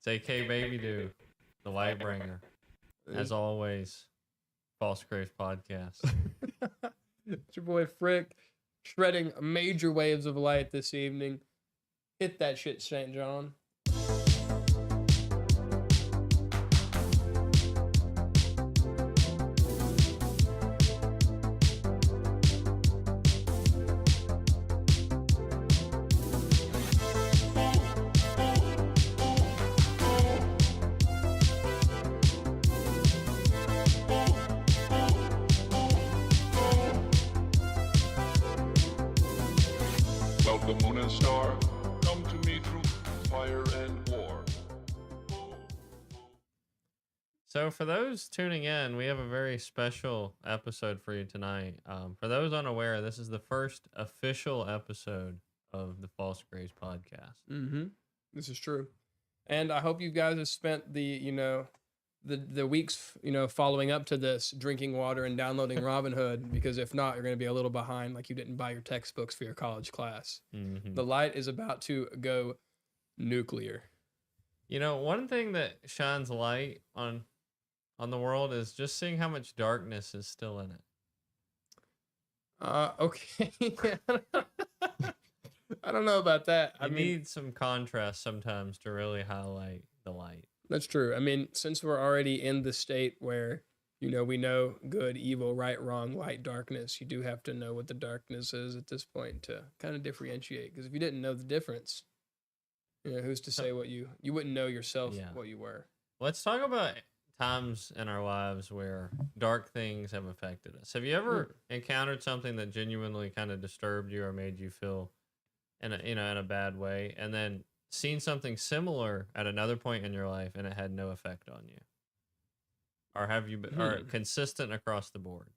It's AK Baby Do, the light bringer. As always, False Grace Podcast. It's your boy Frick, shredding major waves of light this evening. Hit that shit, St. John. The moon and star come to me through fire and war. So for those tuning in, we have a very special episode for you tonight. For those unaware, this is the first official episode of the False Grace Podcast. Mm-hmm. This is true. And I hope you guys have spent the weeks, following up to this, drinking water and downloading Robinhood, because if not, you're going to be a little behind, like you didn't buy your textbooks for your college class. Mm-hmm. The light is about to go nuclear. One thing that shines light on the world is just seeing how much darkness is still in it. Okay. I don't know about that. I need some contrast sometimes to really highlight the light. That's true. I mean, since we're already in the state where, we know good, evil, right, wrong, light, darkness, you do have to know what the darkness is at this point to kind of differentiate. Because if you didn't know the difference, who's to say what you wouldn't know yourself what you were. Let's talk about times in our lives where dark things have affected us. Have you ever encountered something that genuinely kind of disturbed you or made you feel in a bad way, and then seen something similar at another point in your life and it had no effect on you? Or have you been or consistent across the board?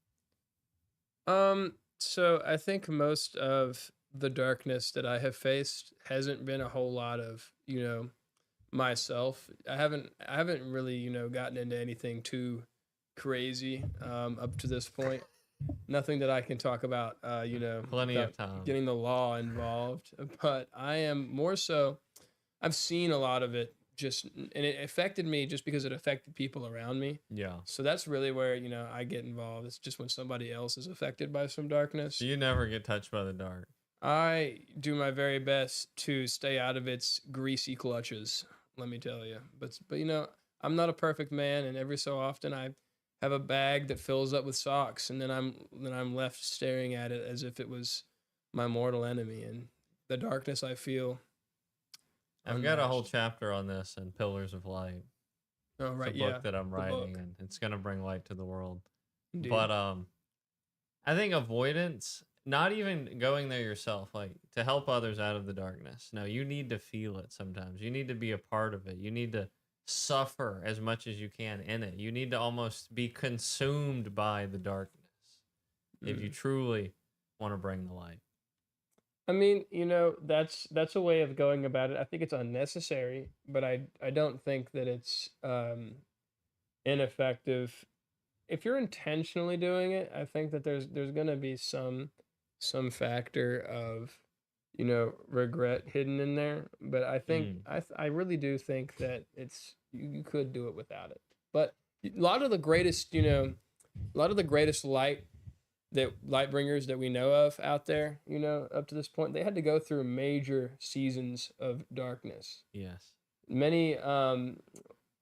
So I think most of the darkness that I have faced hasn't been a whole lot of, myself. I haven't really, gotten into anything too crazy up to this point. Nothing that I can talk about, Plenty of time. Getting the law involved. But I am more so, I've seen a lot of it and it affected me just because it affected people around me. Yeah. So that's really where, I get involved. It's just when somebody else is affected by some darkness. So you never get touched by the dark. I do my very best to stay out of its greasy clutches, let me tell you. But I'm not a perfect man, and every so often I have a bag that fills up with socks, and then I'm left staring at it as if it was my mortal enemy, and the darkness I feel. I've got a whole chapter on this in Pillars of Light. Oh, right, it's a book that I'm writing, and it's going to bring light to the world. Indeed. But I think avoidance, not even going there yourself, like to help others out of the darkness. No, you need to feel it sometimes. You need to be a part of it. You need to suffer as much as you can in it. You need to almost be consumed by the darkness if you truly want to bring the light. I mean, that's a way of going about it. I think it's unnecessary, but I don't think that it's ineffective. If you're intentionally doing it, I think that there's going to be some factor of, regret hidden in there. But I think I really do think that you could do it without it. But a lot of the greatest light bringers that we know of out there, up to this point, they had to go through major seasons of darkness. Yes. Many, I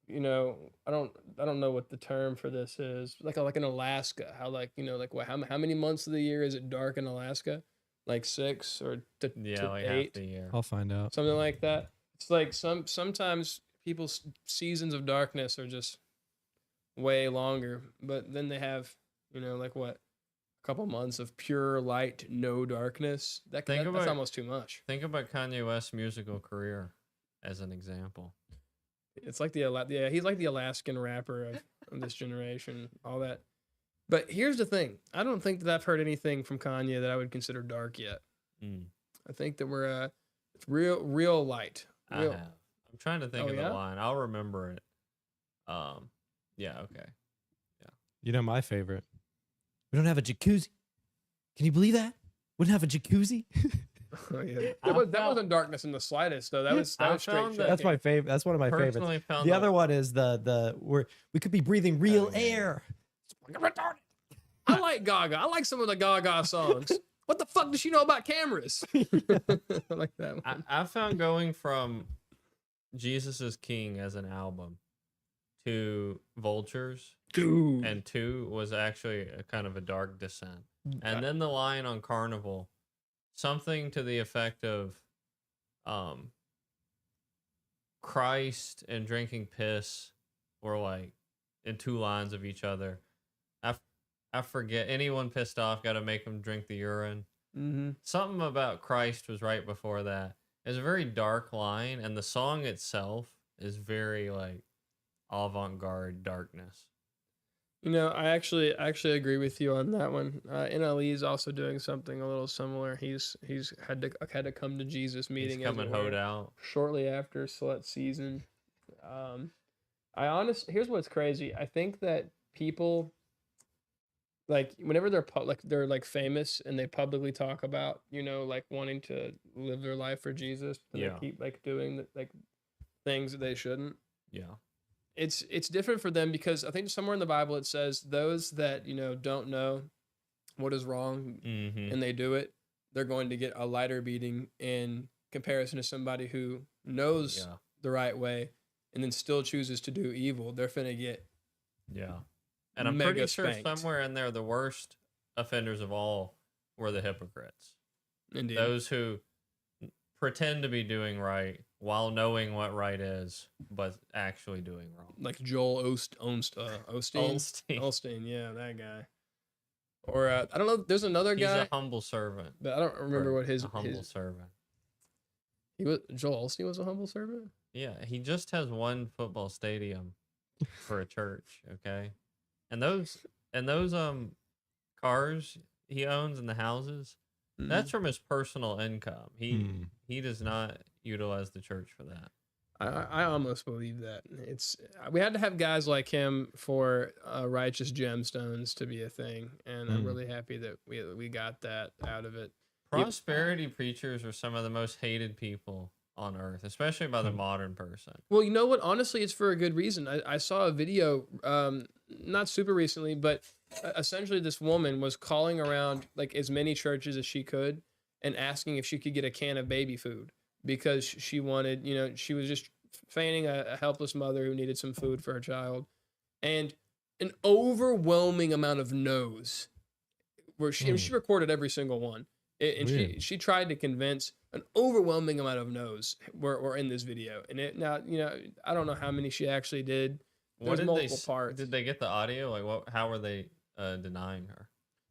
don't know what the term for this is. Like in Alaska, how how many months of the year is it dark in Alaska? Like 6 or to 8? Half the year. I'll find out. Something like that. It's like sometimes people's seasons of darkness are just way longer, but then they have, a couple months of pure light, no darkness. That's almost too much. Think about Kanye West's musical career as an example. It's like he's like the Alaskan rapper of this generation, all that. But here's the thing. I don't think that I've heard anything from Kanye that I would consider dark yet. I think that we're it's real light. I have. I'm trying to think of the line. I'll remember it. Yeah, okay. Yeah. My favorite. We don't have a jacuzzi. Can you believe that? We don't have a jacuzzi. Oh, yeah. I That found- wasn't darkness in the slightest, though. That was I straight found that- That's my favorite. That's one of my favorites. Personally found The the- other one is we could be breathing real Oh, yeah. air. I like Gaga. I like some of the Gaga songs. What the fuck does she know about cameras? I like that one. I found going from Jesus is King as an album to Vultures Dude. and 2 was actually a kind of a dark descent. And then the line on Carnival, something to the effect of Christ and drinking piss were like in 2 lines of each other. I forget, anyone pissed off got to make them drink the urine. Mm-hmm. Something about Christ was right before that. It's a very dark line, and the song itself is very like avant-garde darkness. You know, I actually agree with you on that one. NLE is also doing something a little similar. He's had to come to Jesus meeting. He's coming hoed out. Shortly after Slut season. Here's what's crazy. I think that people, like, whenever they're like famous and they publicly talk about, like wanting to live their life for Jesus, and Yeah. they keep like doing like things that they shouldn't. Yeah. It's different for them because I think somewhere in the Bible it says those that don't know what is wrong Mm-hmm. and they do it, they're going to get a lighter beating in comparison to somebody who knows Yeah. the right way and then still chooses to do evil. They're finna get Yeah. And I'm mega pretty sure spanked. somewhere in there, the worst offenders of all were the hypocrites. indeed. Those who pretend to be doing right while knowing what right is, but actually doing wrong. Like Joel Osteen. Osteen, yeah, that guy. Or I don't know. There's another He's guy, a humble servant. but I don't remember or what his a humble servant. he was. Joel Osteen was a humble servant. Yeah, he just has one football stadium for a church, okay? And those cars he owns and the houses, Mhm. that's from his personal income. Hmm. He does not utilize the church for that. I almost believe that. We had to have guys like him for righteous gemstones to be a thing, and I'm Mm. really happy that we got that out of it. Prosperity preachers are some of the most hated people on earth, especially by the Hmm. modern person. Well, you know what? Honestly, it's for a good reason. I saw a video, not super recently, but essentially this woman was calling around like as many churches as she could and asking if she could get a can of baby food because she wanted, she was just feigning a helpless mother who needed some food for her child. And an overwhelming amount of no's where she recorded every single one. And Weird. she tried to convince an overwhelming amount of no's were in this video. And I don't know how many she actually did. What There's did multiple parts. Did they get the audio? Like, how were they denying her?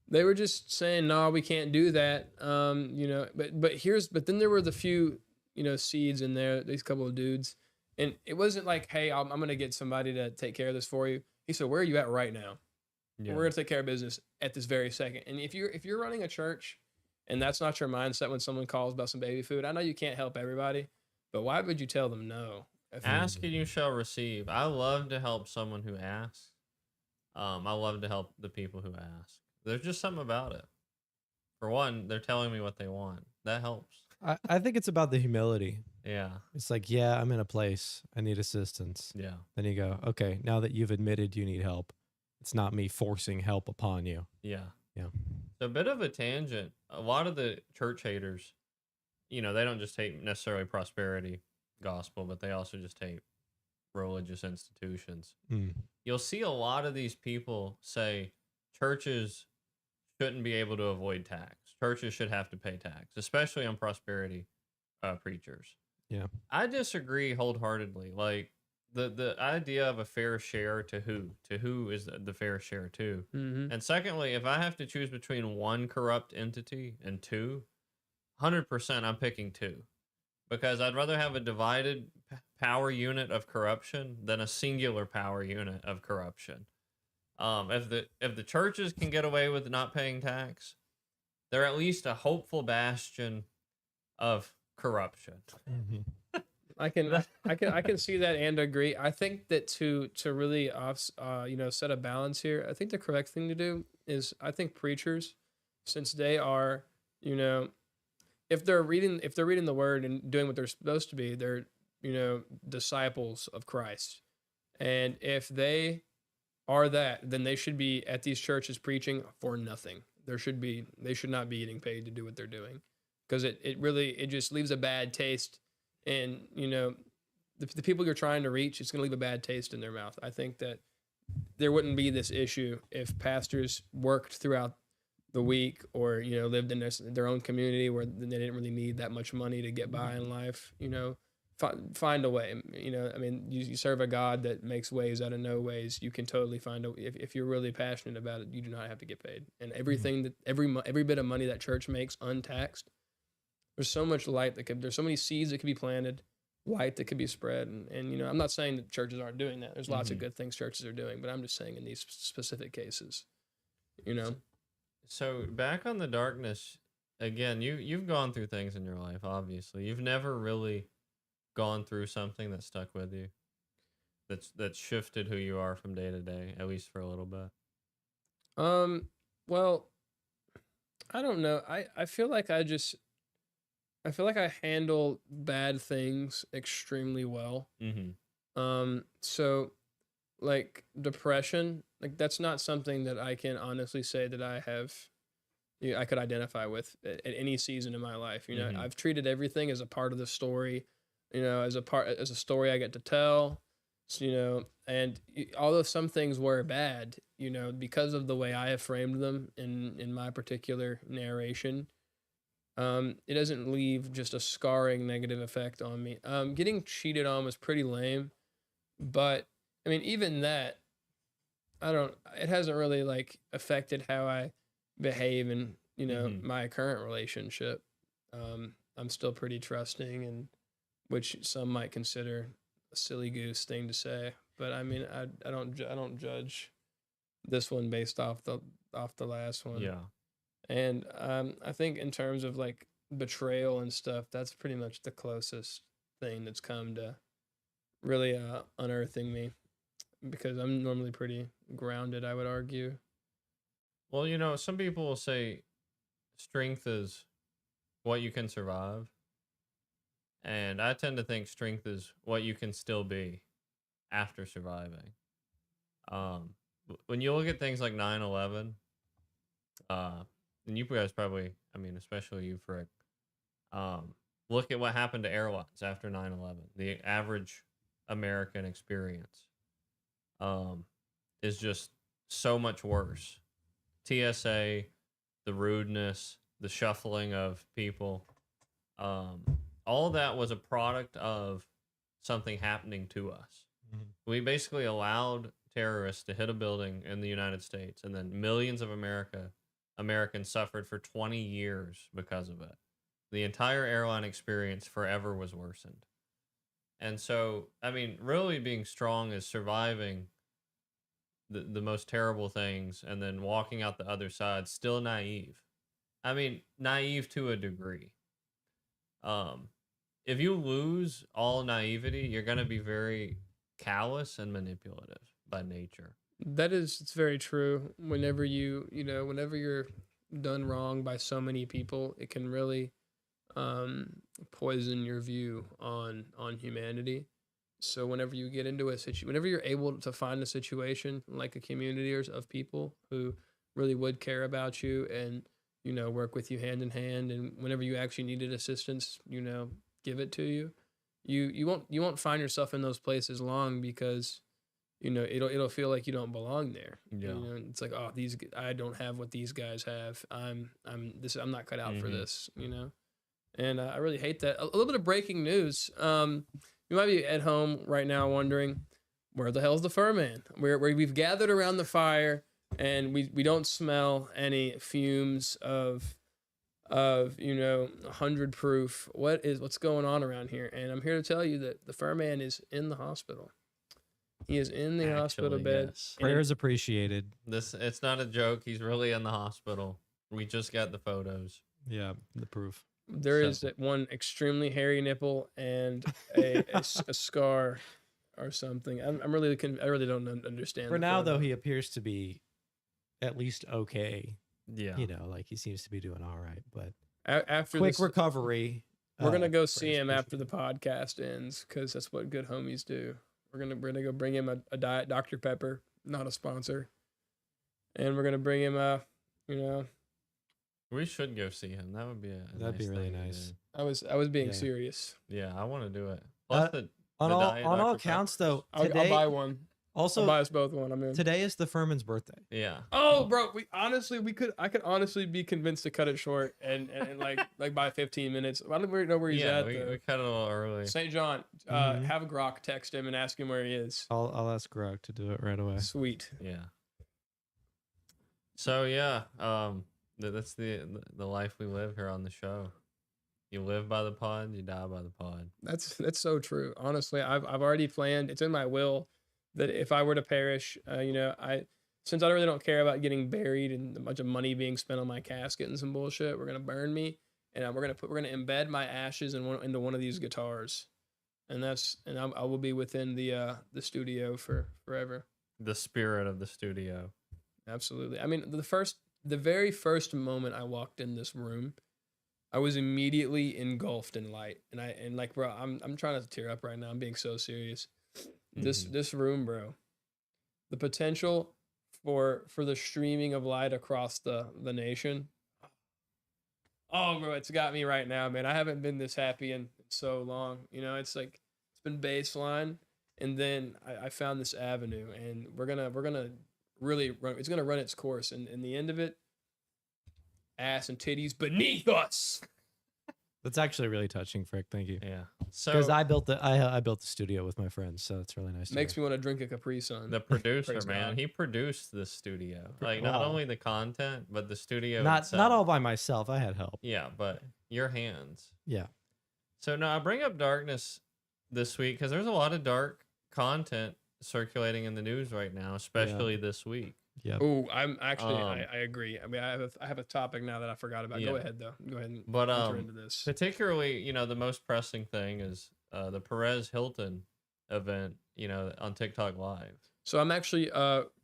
They were just saying, "No, we can't do that." But then there were the few, seeds in there. These couple of dudes, and it wasn't like, "Hey, I'm gonna get somebody to take care of this for you." He said, "Where are you at right now? Yeah. We're gonna take care of business at this very second." And if you're running a church, and that's not your mindset when someone calls about some baby food, I know you can't help everybody, but why would you tell them no? Ask and you shall receive. I love to help someone who asks. I love to help the people who ask. There's just something about it. For one, they're telling me what they want. That helps. I think it's about the humility. Yeah. It's like, yeah, I'm in a place. I need assistance. Yeah. Then you go, okay, now that you've admitted you need help, it's not me forcing help upon you. Yeah. Yeah. So a bit of a tangent. A lot of the church haters, they don't just hate necessarily prosperity gospel, but they also just hate religious institutions. Mm. You'll see a lot of these people say churches shouldn't be able to avoid tax. Churches should have to pay tax, especially on prosperity preachers. Yeah. I disagree wholeheartedly. Like the idea of a fair share to who is the fair share to? Mm-hmm. And secondly, if I have to choose between one corrupt entity and two, 100% I'm picking two. Because I'd rather have a divided power unit of corruption than a singular power unit of corruption. If the churches can get away with not paying tax, they're at least a hopeful bastion of corruption. Mm-hmm. I can see that and agree. I think that to really set a balance here, I think the correct thing to do is I think preachers, since they are, if they're reading the word and doing what they're supposed to be, they're, disciples of Christ. And if they are that, then they should be at these churches preaching for nothing. They should not be getting paid to do what they're doing, because it just leaves a bad taste. And, the people you're trying to reach, it's going to leave a bad taste in their mouth. I think that there wouldn't be this issue if pastors worked throughout the week, or, lived in their own community where they didn't really need that much money to get by in life. Find a way. You serve a God that makes ways out of no ways. You can totally find if you're really passionate about it, you do not have to get paid. And everything that every bit of money that church makes untaxed, there's so much light there's so many seeds that could be planted, light that could be spread. And I'm not saying that churches aren't doing that. There's lots of good things churches are doing, but I'm just saying in these specific cases, So back on the darkness again, you've gone through things in your life. Obviously, you've never really gone through something that stuck with you, that's shifted who you are from day to day, at least for a little bit. Well, I don't know. I feel like I handle bad things extremely well. So like depression, like that's not something that I can honestly say that I could identify with at any season in my life. I've treated everything as a part of the story, as a story I get to tell. And although some things were bad, because of the way I have framed them in my particular narration, it doesn't leave just a scarring negative effect on me. Getting cheated on was pretty lame, but even that, it hasn't really like affected how I behave in, my current relationship. I'm still pretty trusting, and which some might consider a silly goose thing to say, but I don't judge this one based off the last one. Yeah. And I think in terms of like betrayal and stuff, that's pretty much the closest thing that's come to really unearthing me, because I'm normally pretty grounded, I would argue. Well, some people will say strength is what you can survive. And I tend to think strength is what you can still be after surviving. When you look at things like 9/11, and you guys probably, especially you, Frick, look at what happened to airlines after 9/11. The average American experience is just so much worse. TSA, the rudeness, the shuffling of people, all of that was a product of something happening to us. We basically allowed terrorists to hit a building in the United States, and then millions of Americans suffered for 20 years because of it. The entire airline experience forever was worsened. And so, really being strong is surviving the most terrible things and then walking out the other side still naive. Naive to a degree. If you lose all naivety, you're going to be very callous and manipulative by nature. It's very true. Whenever whenever you're done wrong by so many people, it can really poison your view on humanity. So whenever you get into whenever you're able to find a situation like a community of people who really would care about you and work with you hand in hand, and whenever you actually needed assistance, give it to you. You won't find yourself in those places long, because it'll feel like you don't belong there. Yeah. It's like, oh, I don't have what these guys have. I'm not cut out for this. And I really hate that. A little bit of breaking news. You might be at home right now wondering, where the hell's the Furman? Where we've gathered around the fire, and we don't smell any fumes of 100 proof. What's going on around here? And I'm here to tell you that the Furman is in the hospital. He is in the hospital bed. Yes. Prayers appreciated. It's not a joke. He's really in the hospital. We just got the photos. Yeah, the proof. There is that one extremely hairy nipple and a scar or something. I really don't understand. For now, though, he appears to be at least okay. Yeah. Like he seems to be doing all right. But After Quick this, recovery. we're gonna go for see his him after the appreciation. podcast ends because that's what good homies do. We're gonna go bring him a Diet Dr Pepper, not a sponsor, and we're gonna bring him you know, We should go see him. That would be a That'd be nice really thing to nice. do. I was being Yeah. serious. Yeah, I want to do it. Plus Uh, the On the all Diet on all Dr. counts, Peppers. though, I'll today buy one. I'll also buy us both one. I'm in. today is the Furman's birthday. Yeah. Oh, bro, I could honestly be convinced to cut it short and like by 15 minutes. I don't really know where he's Yeah, at we though. cut it a little early. St. John, Mhm. have Grok text him and ask him where he is. I'll ask Grog to do it right away. Sweet. Yeah. So yeah, that's the life we live here on the show. You live by the pod, you die by the pod. That's so true. Honestly, I've already planned. It's in my will that if I were to perish, since I really don't care about getting buried and a bunch of money being spent on my casket and some bullshit, we're gonna burn me, and we're gonna embed my ashes into one of these guitars, and I will be within the studio for forever. The spirit of the studio. Absolutely. I mean, the very first moment I walked in this room, I was immediately engulfed in light, and like, bro, I'm trying not to tear up right now. I'm being so serious. This room, bro, the potential for the streaming of light across the nation. Oh, bro, it's got me right now, man. I haven't been this happy in so long. You know, it's like it's been baseline, and then I found this avenue, and we're gonna really run. It's gonna run its course, and in the end of it, ass and titties beneath us. That's actually really touching, Frick. Thank you. Yeah. So Because I built I built the studio with my friends, so it's really nice. Makes me want to drink a Capri Sun. the producer, Praise man, God. he produced the studio. Like not Wow. only the content, but the studio not itself. not all by myself. I had help. Yeah, but your hands. Yeah. So now I bring up darkness this week because there's a lot of dark content circulating in the news right now, especially this week. Yeah. Oh, I'm actually Um, I agree. I mean, I have a topic now that I forgot about. Yeah. Go ahead though. Go ahead and But enter into this. particularly, the most pressing thing is the Perez Hilton event, on TikTok Live. So I'm actually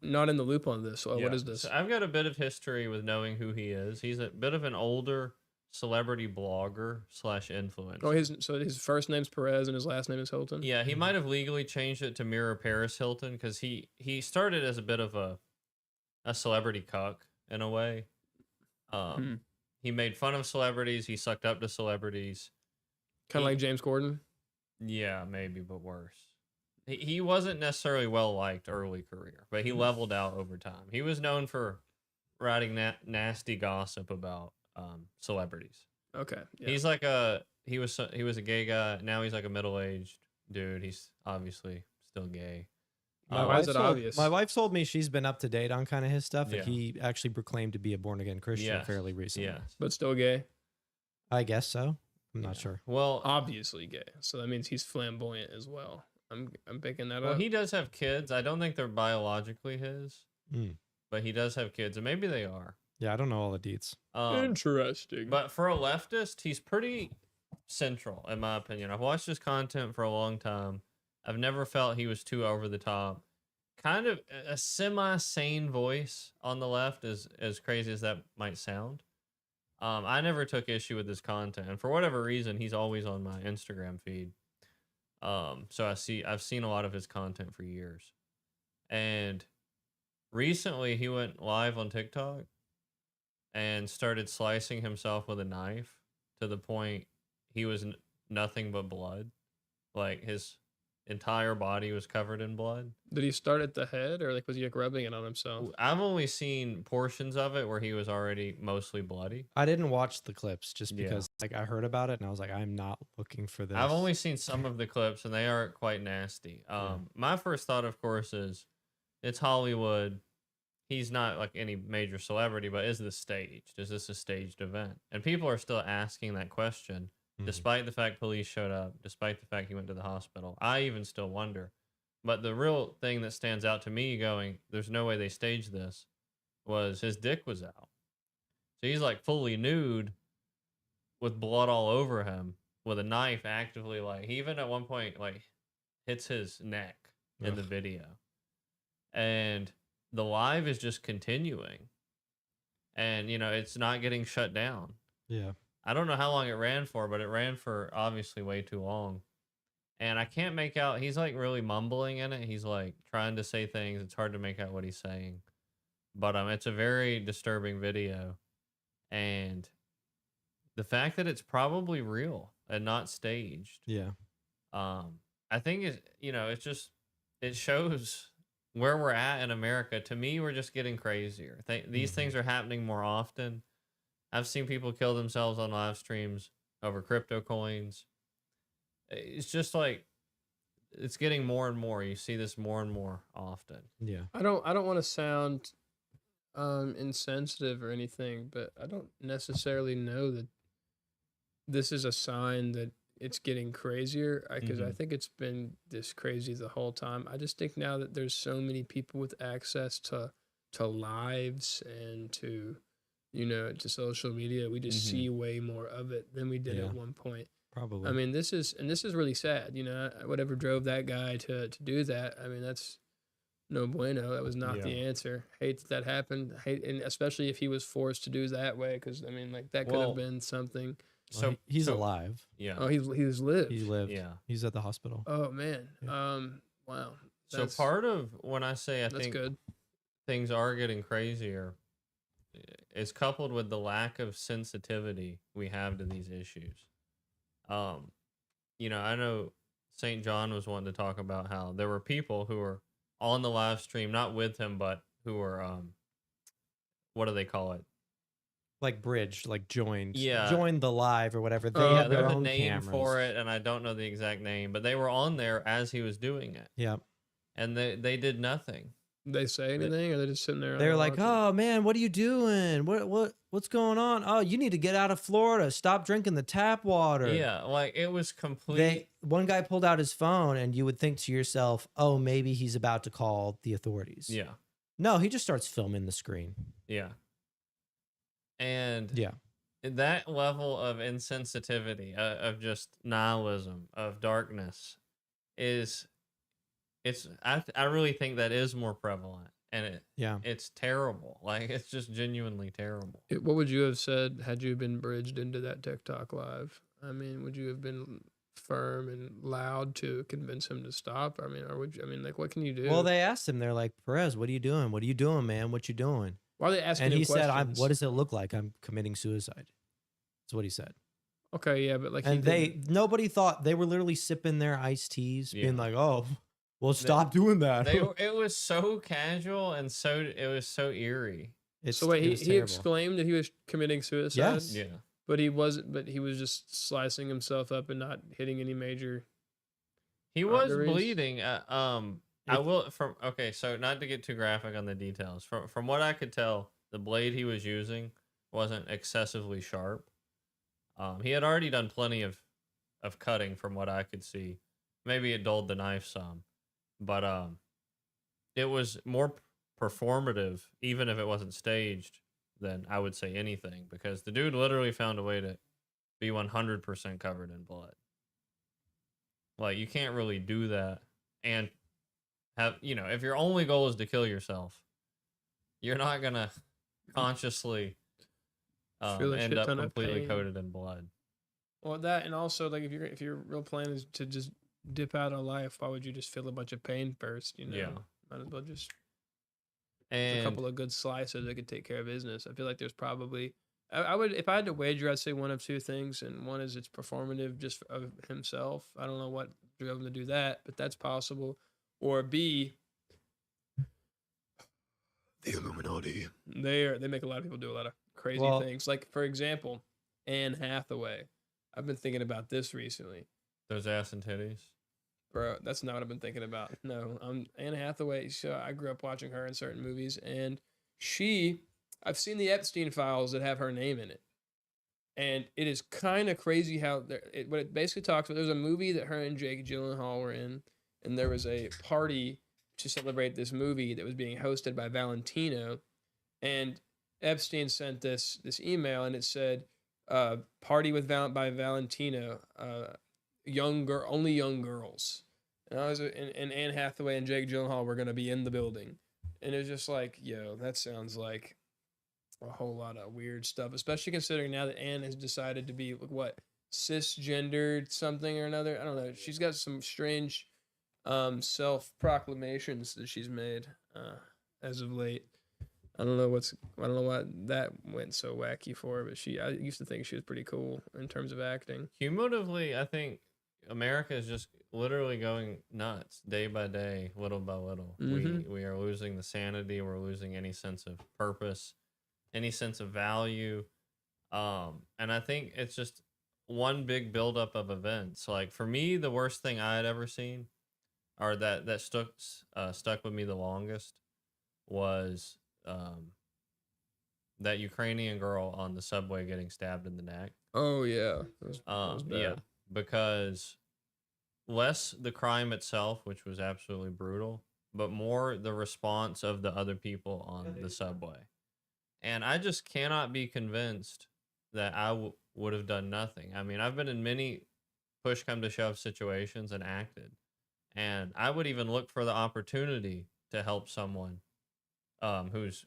not in the loop on this. So Yeah. what is this? So I've got a bit of history with knowing who he is. He's a bit of an older celebrity blogger / influencer. Oh, his first name's Perez and his last name is Hilton. Yeah, he might have legally changed it to mirror Paris Hilton because he started as a bit of a celebrity cuck in a way. He made fun of celebrities. He sucked up to celebrities. Kind of like James Corden. Yeah, maybe, but worse. He wasn't necessarily well liked early career, but he leveled out over time. He was known for writing nasty gossip about celebrities. Okay. Yeah. He's like he was a gay guy. Now he's like a middle-aged dude. He's obviously still gay. Why is it obvious? My wife told me she's been up to date on kind of his stuff, Yeah. and he actually proclaimed to be a born again Christian Yes. fairly recently. Yes. but still gay. I guess so. I'm not sure. Well, Obviously gay. So that means he's flamboyant as well. I'm picking that well, up. he does have kids. I don't think they're biologically his, but he does have kids, and maybe they are. Yeah, I don't know all the deets. Interesting. But for a leftist, he's pretty central, in my opinion. I've watched his content for a long time. I've never felt he was too over the top. Kind of a semi-sane voice on the left, as crazy as that might sound. I never took issue with his content, and for whatever reason, he's always on my Instagram feed. So I've seen a lot of his content for years, and recently he went live on TikTok and started slicing himself with a knife to the point he was nothing but blood. Like his entire body was covered in blood. Did he start at the head or like was he like rubbing it on himself? I've only seen portions of it where he was already mostly bloody. I didn't watch the clips just Yeah. because like I heard about it and I was like, I'm not looking for this. I've only seen some of the clips and they are quite nasty. My first thought, of course, is it's Hollywood. He's not like any major celebrity, but is this staged? Is this a staged event? And people are still asking that question, despite the fact police showed up, despite the fact he went to the hospital. I even still wonder. But the real thing that stands out to me going, there's no way they staged this, was his dick was out. So he's like fully nude with blood all over him with a knife actively, like he even at one point like hits his neck in the video. And the live is just continuing. And, it's not getting shut down. Yeah. I don't know how long it ran for, but it ran for obviously way too long. And I can't make out, he's like really mumbling in it. He's like trying to say things. It's hard to make out what he's saying. But it's a very disturbing video. And the fact that it's probably real and not staged. Yeah. I think it's just, it shows where we're at in America. To me, we're just getting crazier. These things are happening more often. I've seen people kill themselves on live streams over crypto coins. It's just like, it's getting more and more. You see this more and more often. Yeah. I don't want to sound insensitive or anything, but I don't necessarily know that this is a sign that it's getting crazier, because I think it's been this crazy the whole time. I just think now that there's so many people with access to lives and to to social media, we just see way more of it than we did at one point. Probably. I mean, this is really sad. Whatever drove that guy to do that, I mean, that's no bueno. That was not the answer. Hate that happened. And especially if he was forced to do that way, because I mean, like, that could have been something. So he's alive. Yeah. Oh, he's lived. He lived. Yeah. He's at the hospital. Oh man. Yeah. Wow. So part of when I say I think good. things are getting crazier is coupled with the lack of sensitivity we have to these issues. I know St. John was wanting to talk about how there were people who were on the live stream, not with him, but who were what do they call it? Like bridged, like joined. Yeah. Joined the live or whatever. They Yeah, have their there's a own name cameras. for it, and I don't know the exact name, but they were on there as he was doing it. Yeah. And they did nothing. They say anything, or they just sitting there? They're like, watching? "Oh man, what are you doing? What's going on? Oh, you need to get out of Florida. Stop drinking the tap water." Yeah, like it was complete. One guy pulled out his phone, and you would think to yourself, "Oh, maybe he's about to call the authorities." Yeah. No, he just starts filming the screen. Yeah. And Yeah. that level of insensitivity, of just nihilism, of darkness, I really think that is more prevalent, and it's terrible. Like, it's just genuinely terrible. What would you have said had you been bridged into that TikTok live? I mean, would you have been firm and loud to convince him to stop? I mean, or would you? I mean, like, what can you do? Well, they asked him. They're like, "Perez, what are you doing? What are you doing, man? What you doing?" Why are they asking And him he said, questions? "What does it look like? I'm committing suicide." That's what he said. Okay, yeah, but like, And nobody thought, they were literally sipping their iced teas, being like, "Oh, well, stop doing that." It was so casual and it was so eerie. So wait, he exclaimed that he was committing suicide. Yes. Yeah. But he wasn't. But he was just slicing himself up and not hitting any major. He was arteries. bleeding. So not to get too graphic on the details. From what I could tell, the blade he was using wasn't excessively sharp. He had already done plenty of cutting from what I could see. Maybe it dulled the knife some, but it was more performative, even if it wasn't staged, than I would say anything, because the dude literally found a way to be 100% covered in blood. Like, you can't really do that and have, if your only goal is to kill yourself, you're not gonna consciously end up completely coated in blood. Well, that, and also, like, if your real plan is to just dip out of life, why would you just feel a bunch of pain first? Yeah. Might as well just and a couple of good slices that could take care of business. I feel like there's probably, I would, if I had to wager, I'd say one of two things, and one is it's performative just of himself. I don't know what drove him to do that, but that's possible. Or B, The Illuminati. they make a lot of people do a lot of crazy things. Like, for example, Anne Hathaway. I've been thinking about this recently. those ass and titties. Bro, that's not what I've been thinking about. No, Anne Hathaway. I grew up watching her in certain movies, and I've seen the Epstein files that have her name in it, and it is kind of crazy how what it basically talks about. There's a movie that her and Jake Gyllenhaal were in, and there was a party to celebrate this movie that was being hosted by Valentino, and Epstein sent this email, and it said, "Party by Valentino." Only young girls, and and Anne Hathaway and Jake Gyllenhaal were gonna be in the building, and it was just like, yo, that sounds like a whole lot of weird stuff, especially considering now that Anne has decided to be what cisgendered something or another. I don't know. She's got some strange self proclamations that she's made as of late. I don't know why that went so wacky for her, but I used to think she was pretty cool in terms of acting. Cumulatively, I think America is just literally going nuts day by day, little by little. We are losing the sanity. We're losing any sense of purpose, any sense of value. And I think it's just one big buildup of events. Like for me, the worst thing I had ever seen, or that stuck with me the longest, was that Ukrainian girl on the subway getting stabbed in the neck. Oh yeah, that was bad. Yeah, because less the crime itself, which was absolutely brutal, but more the response of the other people on the subway. And I just cannot be convinced that I would have done nothing. I mean, I've been in many push come to shove situations and acted, and I would even look for the opportunity to help someone who's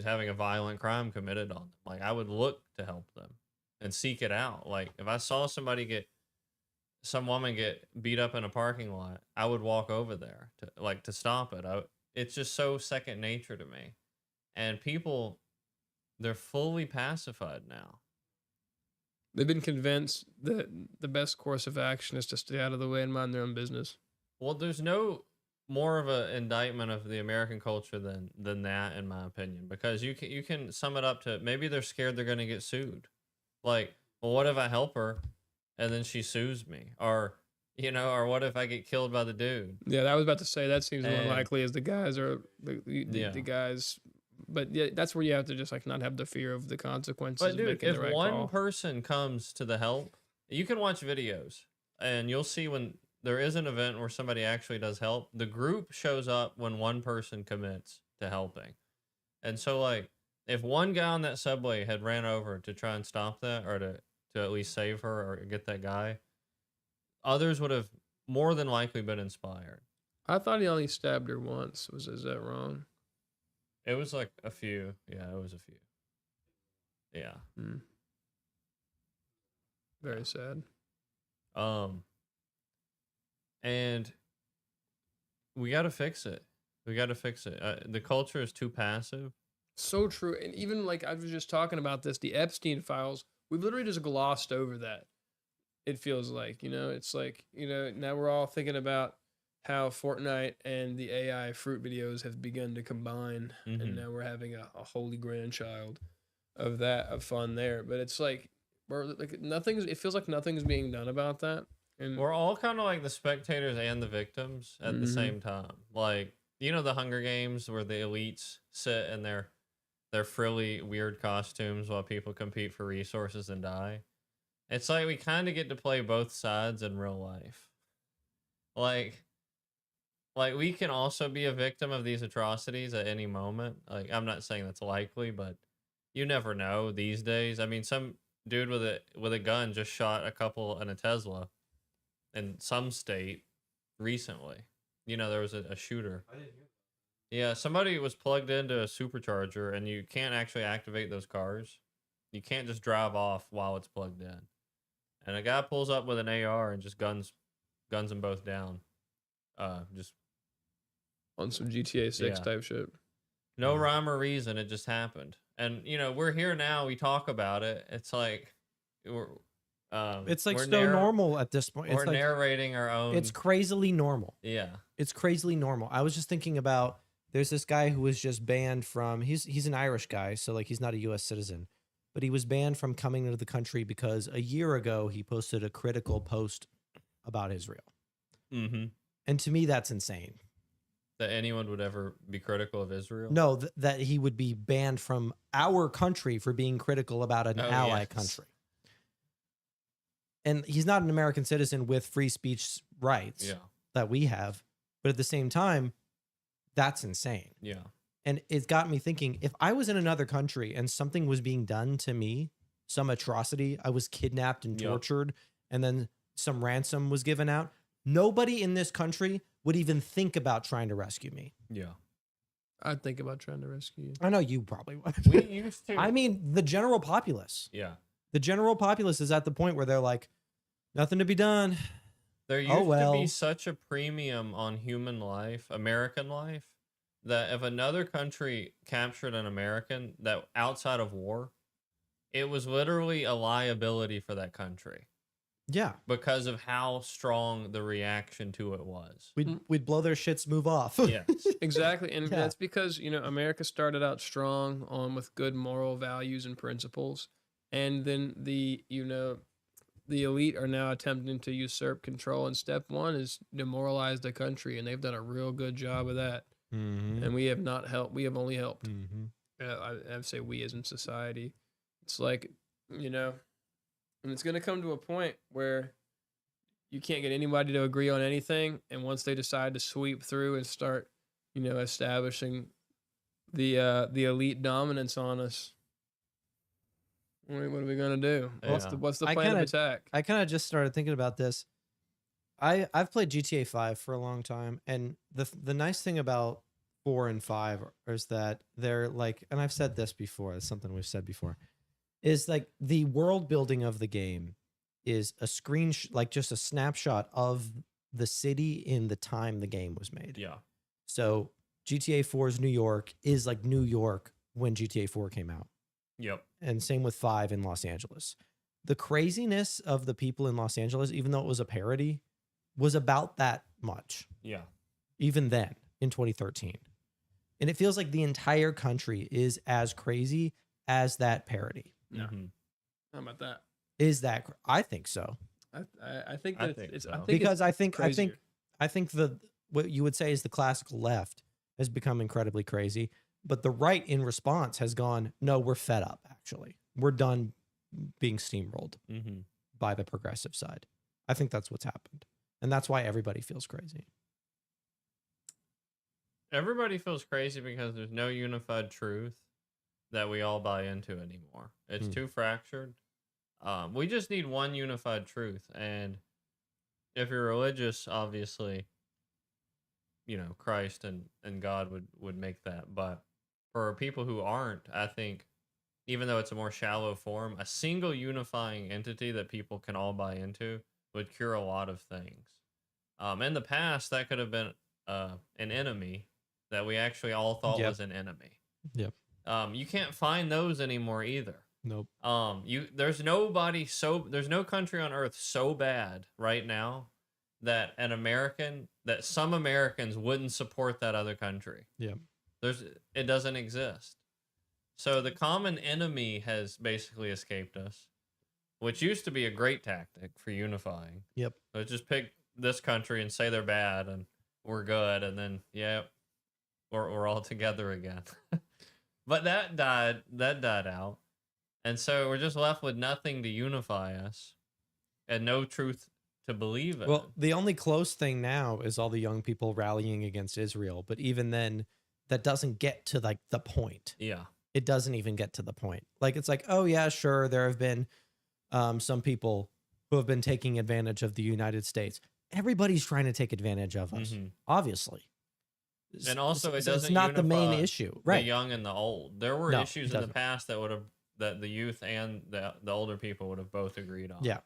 having a violent crime committed on them. Like I would look to help them and seek it out. Like if I saw some woman get beat up in a parking lot, I would walk over there to stop it. It's just so second nature to me. And people, they're fully pacified now. They've been convinced that the best course of action is to stay out of the way and mind their own business. Well, there's no more of an indictment of the American culture than that, in my opinion, because you can sum it up to maybe they're scared they're going to get sued. Like, well, what if I help her and then she sues me? Or what if I get killed by the dude? Yeah, I was about to say that seems more likely as the guys are the guys. But yeah, that's where you have to just like not have the fear of the consequences. But dude, of making if the right one call. person comes to the help, you can watch videos and you'll see when there is an event where somebody actually does help, the group shows up when one person commits to helping. And so like if one guy on that subway had ran over to try and stop that, or to at least save her or get that guy, others would have more than likely been inspired. I thought he only stabbed her once. Is that wrong? It was like a few. Yeah, it was a few. Yeah. Very sad. And we got to fix it. The culture is too passive. So true. And even like I was just talking about this, the Epstein files, we've literally just glossed over that. It feels like, it's like, now we're all thinking about how Fortnite and the AI fruit videos have begun to combine, and now we're having a holy grandchild of fun there. But it's like it feels like nothing's being done about that. And we're all kind of like the spectators and the victims at the same time. Like, the Hunger Games where the elites sit in their frilly, weird costumes while people compete for resources and die. It's like we kind of get to play both sides in real life. Like we can also be a victim of these atrocities at any moment. Like, I'm not saying that's likely, but you never know these days. I mean, some dude with a gun just shot a couple in a Tesla in some state recently. There was a shooter. I didn't hear that. Yeah, somebody was plugged into a supercharger, and you can't actually activate those cars. You can't just drive off while it's plugged in. And a guy pulls up with an AR and just guns them both down. Just on some GTA 6 type shit. No rhyme or reason. It just happened. And, we're here now. We talk about it. It's like it's like so normal at this point. We're narrating our own. It's crazily normal. Yeah. It's crazily normal. I was just thinking about, there's this guy who was just banned from, he's an Irish guy, so like he's not a US citizen, but he was banned from coming into the country because a year ago he posted a critical post about Israel. And to me, that's insane. That anyone would ever be critical of Israel? No, that he would be banned from our country for being critical about an ally country. And he's not an American citizen with free speech rights that we have. But at the same time, that's insane. Yeah. And it got me thinking, if I was in another country and something was being done to me, some atrocity, I was kidnapped and tortured, and then some ransom was given out, nobody in this country would even think about trying to rescue me. Yeah. I'd think about trying to rescue you. I know you probably would. We used to. I mean, the general populace. Yeah. The general populace is at the point where they're like, nothing to be done. There used Oh, to well. be such a premium on human life, American life, that if another country captured an American that outside of war, it was literally a liability for that country Yeah. because of how strong the reaction to it was. We'd blow their shits, move off. Yes. Exactly, and Yeah. that's because America started out strong on with good moral values and principles, and then the elite are now attempting to usurp control. And step one is demoralize the country, and they've done a real good job of that. Mm-hmm. And we have not helped. We have only helped. Mm-hmm. I'd say we as in society. It's like, and it's going to come to a point where you can't get anybody to agree on anything. And once they decide to sweep through and start, establishing the elite dominance on us, what are we going to do? Yeah. What's the I plan of kinda- attack? I kind of just started thinking about this. I've played GTA 5 for a long time, and the nice thing about 4 and 5 is that they're like, and I've said this before, it's something we've said before, is like the world building of the game is a like just a snapshot of the city in the time the game was made. Yeah. So GTA 4's New York is like New York when GTA 4 came out. Yep. And same with 5 in Los Angeles. The craziness of the people in Los Angeles, even though it was a parody, was about that much, Yeah. even then in 2013. And it feels like the entire country is as crazy as that parody. Yeah. Mhm. How about that? Is that? I think so. I think I that think it's so. I think Because it's I think crazier. what you would say is the classical left has become incredibly crazy, but the right in response has gone, no, we're fed up. Actually, we're done being steamrolled Mhm. by the progressive side. I think that's what's happened. And that's why everybody feels crazy. Everybody feels crazy because there's no unified truth that we all buy into anymore. It's Hmm. too fractured. We just need one unified truth. And if you're religious, obviously, Christ and God would make that. But for people who aren't, I think, even though it's a more shallow form, a single unifying entity that people can all buy into would cure a lot of things. In the past, that could have been an enemy that we actually all thought Yep. was an enemy. Yep. You can't find those anymore either. Nope. There's no country on earth so bad right now that that some Americans wouldn't support that other country. Yep. It doesn't exist. So the common enemy has basically escaped us, which used to be a great tactic for unifying. Yep. So just pick this country and say they're bad and we're good, and then we're all together again. But that died out. And so we're just left with nothing to unify us and no truth to believe in. Well, the only close thing now is all the young people rallying against Israel. But even then, that doesn't get to like the point. Yeah. It doesn't even get to the point. Like, it's like, oh yeah, sure. There have been some people who have been taking advantage of the United States. Everybody's trying to take advantage of us, Mhm. obviously. And also, It's it's not the main unify issue, the right? young and the old. There were No, issues it in the doesn't. past that the youth and the older people would have both agreed on. Yeah.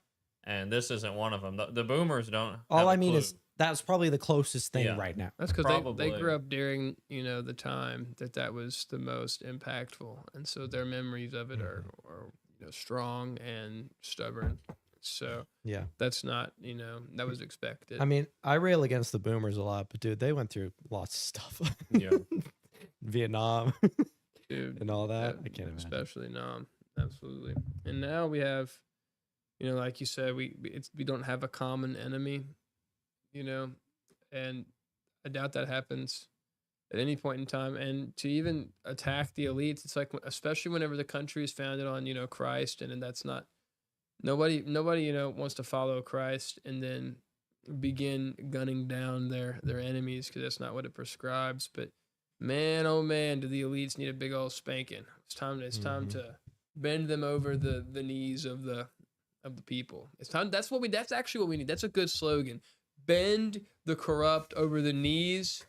And this isn't one of them. The boomers don't. All have a I mean clue. is that's probably the closest thing Yeah. right now. That's because they Probably. grew up during the time that was the most impactful, and so their memories of it are strong and stubborn. So Yeah. that's not that was expected. I mean, I rail against the boomers a lot, but dude, they went through lots of stuff. Yeah. Vietnam Dude, and all that. I can't imagine. especially Nam, absolutely. And now we have, like you said, we don't have a common enemy, and I doubt that happens at any point in time. And to even attack the elites, it's like, especially whenever the country is founded on Christ, and that's not nobody wants to follow Christ and then begin gunning down their enemies, because that's not what it prescribes. But man, oh man, do the elites need a big old spanking. It's time to bend them over the knees of the people. It's time. That's actually what we need. That's a good slogan. Bend the corrupt over the knees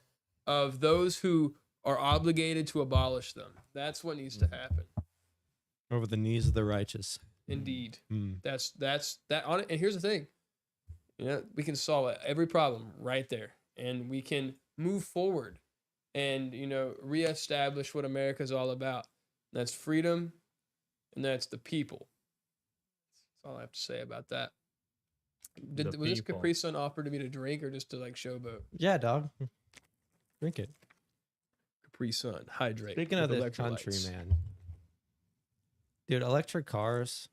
of those who are obligated to abolish them. That's what needs to happen. Over the knees of the righteous. Indeed. Mm. That's that on it. And here's the thing. We can solve every problem right there. And we can move forward and, reestablish what America's all about. That's freedom and that's the people. That's all I have to say about that. Was this Capri Sun offered to me to drink or just to like showboat? Yeah, dog. Drink it. Capri Sun, hydrate. Speaking of this country, man. Dude, electric cars,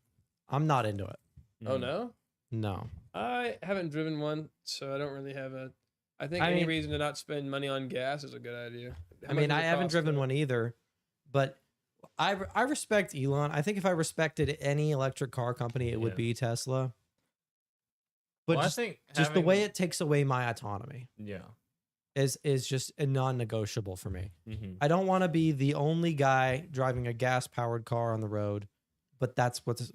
I'm not into it. Oh, no? No. I haven't driven one, so I don't really have I think any reason to not spend money on gas is a good idea. I haven't driven one either, but I respect Elon. I think if I respected any electric car company, it would be Tesla. But I think just the way it takes away my autonomy. Yeah. Is just a non-negotiable for me. Mm-hmm. I don't want to be the only guy driving a gas-powered car on the road, but that's what's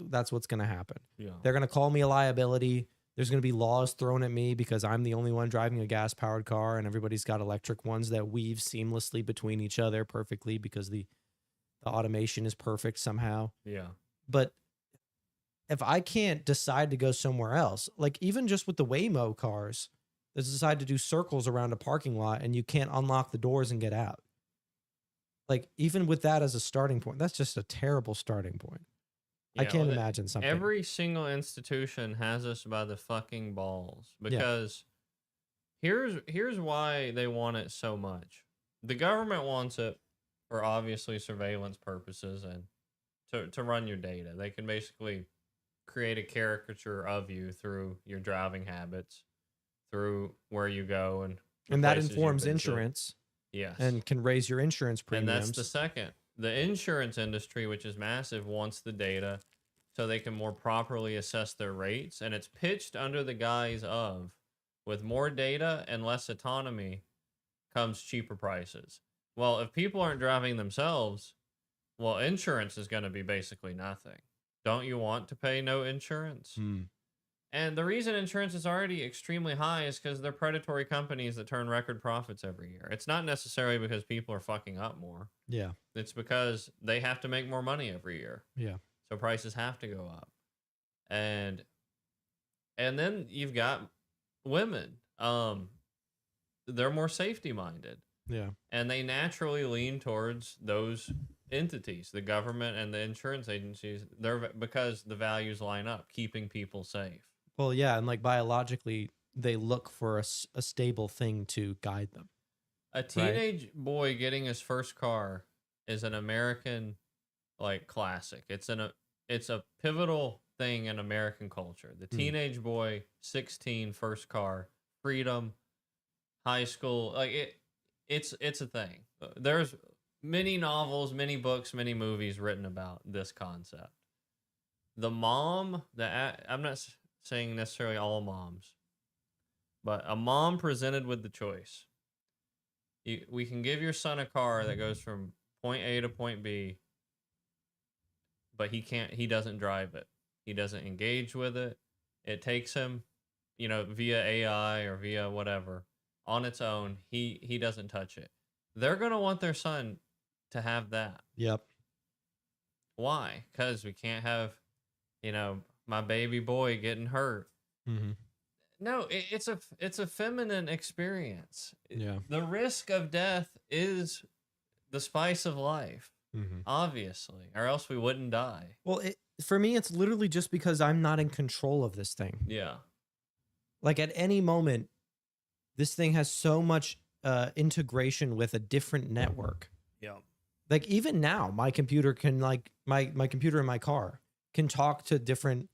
going to happen. Yeah. They're going to call me a liability. There's going to be laws thrown at me because I'm the only one driving a gas-powered car, and everybody's got electric ones that weave seamlessly between each other perfectly because the automation is perfect somehow. Yeah. But if I can't decide to go somewhere else, like even just with the Waymo cars, that decide to do circles around a parking lot and you can't unlock the doors and get out. Like even with that as a starting point, that's just a terrible starting point. I can't imagine something. Every single institution has us by the fucking balls because here's why they want it so much. The government wants it for obviously surveillance purposes and to run your data. They can basically create a caricature of you through your driving habits, through where you go and that informs insurance. Yes. And can raise your insurance premiums. And that's the second. The insurance industry, which is massive, wants the data so they can more properly assess their rates. And it's pitched under the guise of, with more data and less autonomy comes cheaper prices. Well, if people aren't driving themselves, well, insurance is going to be basically nothing. Don't you want to pay no insurance? And the reason insurance is already extremely high is because they're predatory companies that turn record profits every year. It's not necessarily because people are fucking up more. Yeah. It's because they have to make more money every year. Yeah. So prices have to go up. And then you've got women. They're more safety minded. Yeah. And they naturally lean towards those entities, the government and the insurance agencies, because the values line up, keeping people safe. Well, yeah, and like biologically, they look for a stable thing to guide them. A teenage boy getting his first car is an American classic. It's a pivotal thing in American culture. The teenage boy, 16, first car, freedom, high school, it's a thing. There's many novels, many books, many movies written about this concept. The mom, I'm not saying necessarily all moms, but a mom presented with the choice. We can give your son a car that goes from point A to point B, but he doesn't drive it. He doesn't engage with it. It takes him, via AI or via whatever on its own. He doesn't touch it. They're going to want their son to have that. Yep. Why? Because we can't have, my baby boy getting hurt. Mm-hmm. No, it's a feminine experience. Yeah. The risk of death is the spice of life, obviously, or else we wouldn't die. Well, for me, it's literally just because I'm not in control of this thing. Yeah. Like at any moment, this thing has so much integration with a different network. Yeah. Like even now, my computer can my computer in my car can talk to different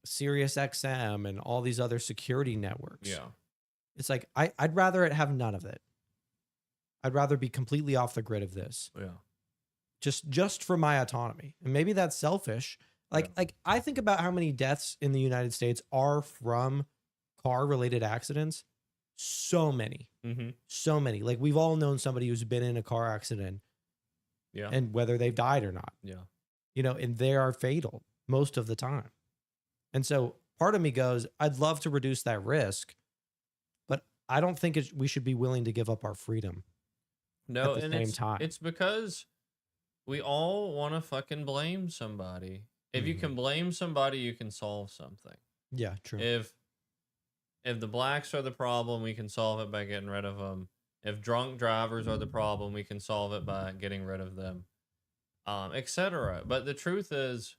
Sirius XM and all these other security networks. Yeah. It's like I'd rather it have none of it. I'd rather be completely off the grid of this. Yeah. Just for my autonomy. And maybe that's selfish. Like I think about how many deaths in the United States are from car related accidents. So many. So many. Like we've all known somebody who's been in a car accident. Yeah. And whether they've died or not. Yeah. And they are fatal most of the time. And so part of me goes, I'd love to reduce that risk, but I don't think we should be willing to give up our freedom No, at the and same time. it's because we all want to fucking blame somebody. If you can blame somebody, you can solve something. Yeah, true. If the blacks are the problem, we can solve it by getting rid of them. If drunk drivers are the problem, we can solve it by getting rid of them, etc. But the truth is,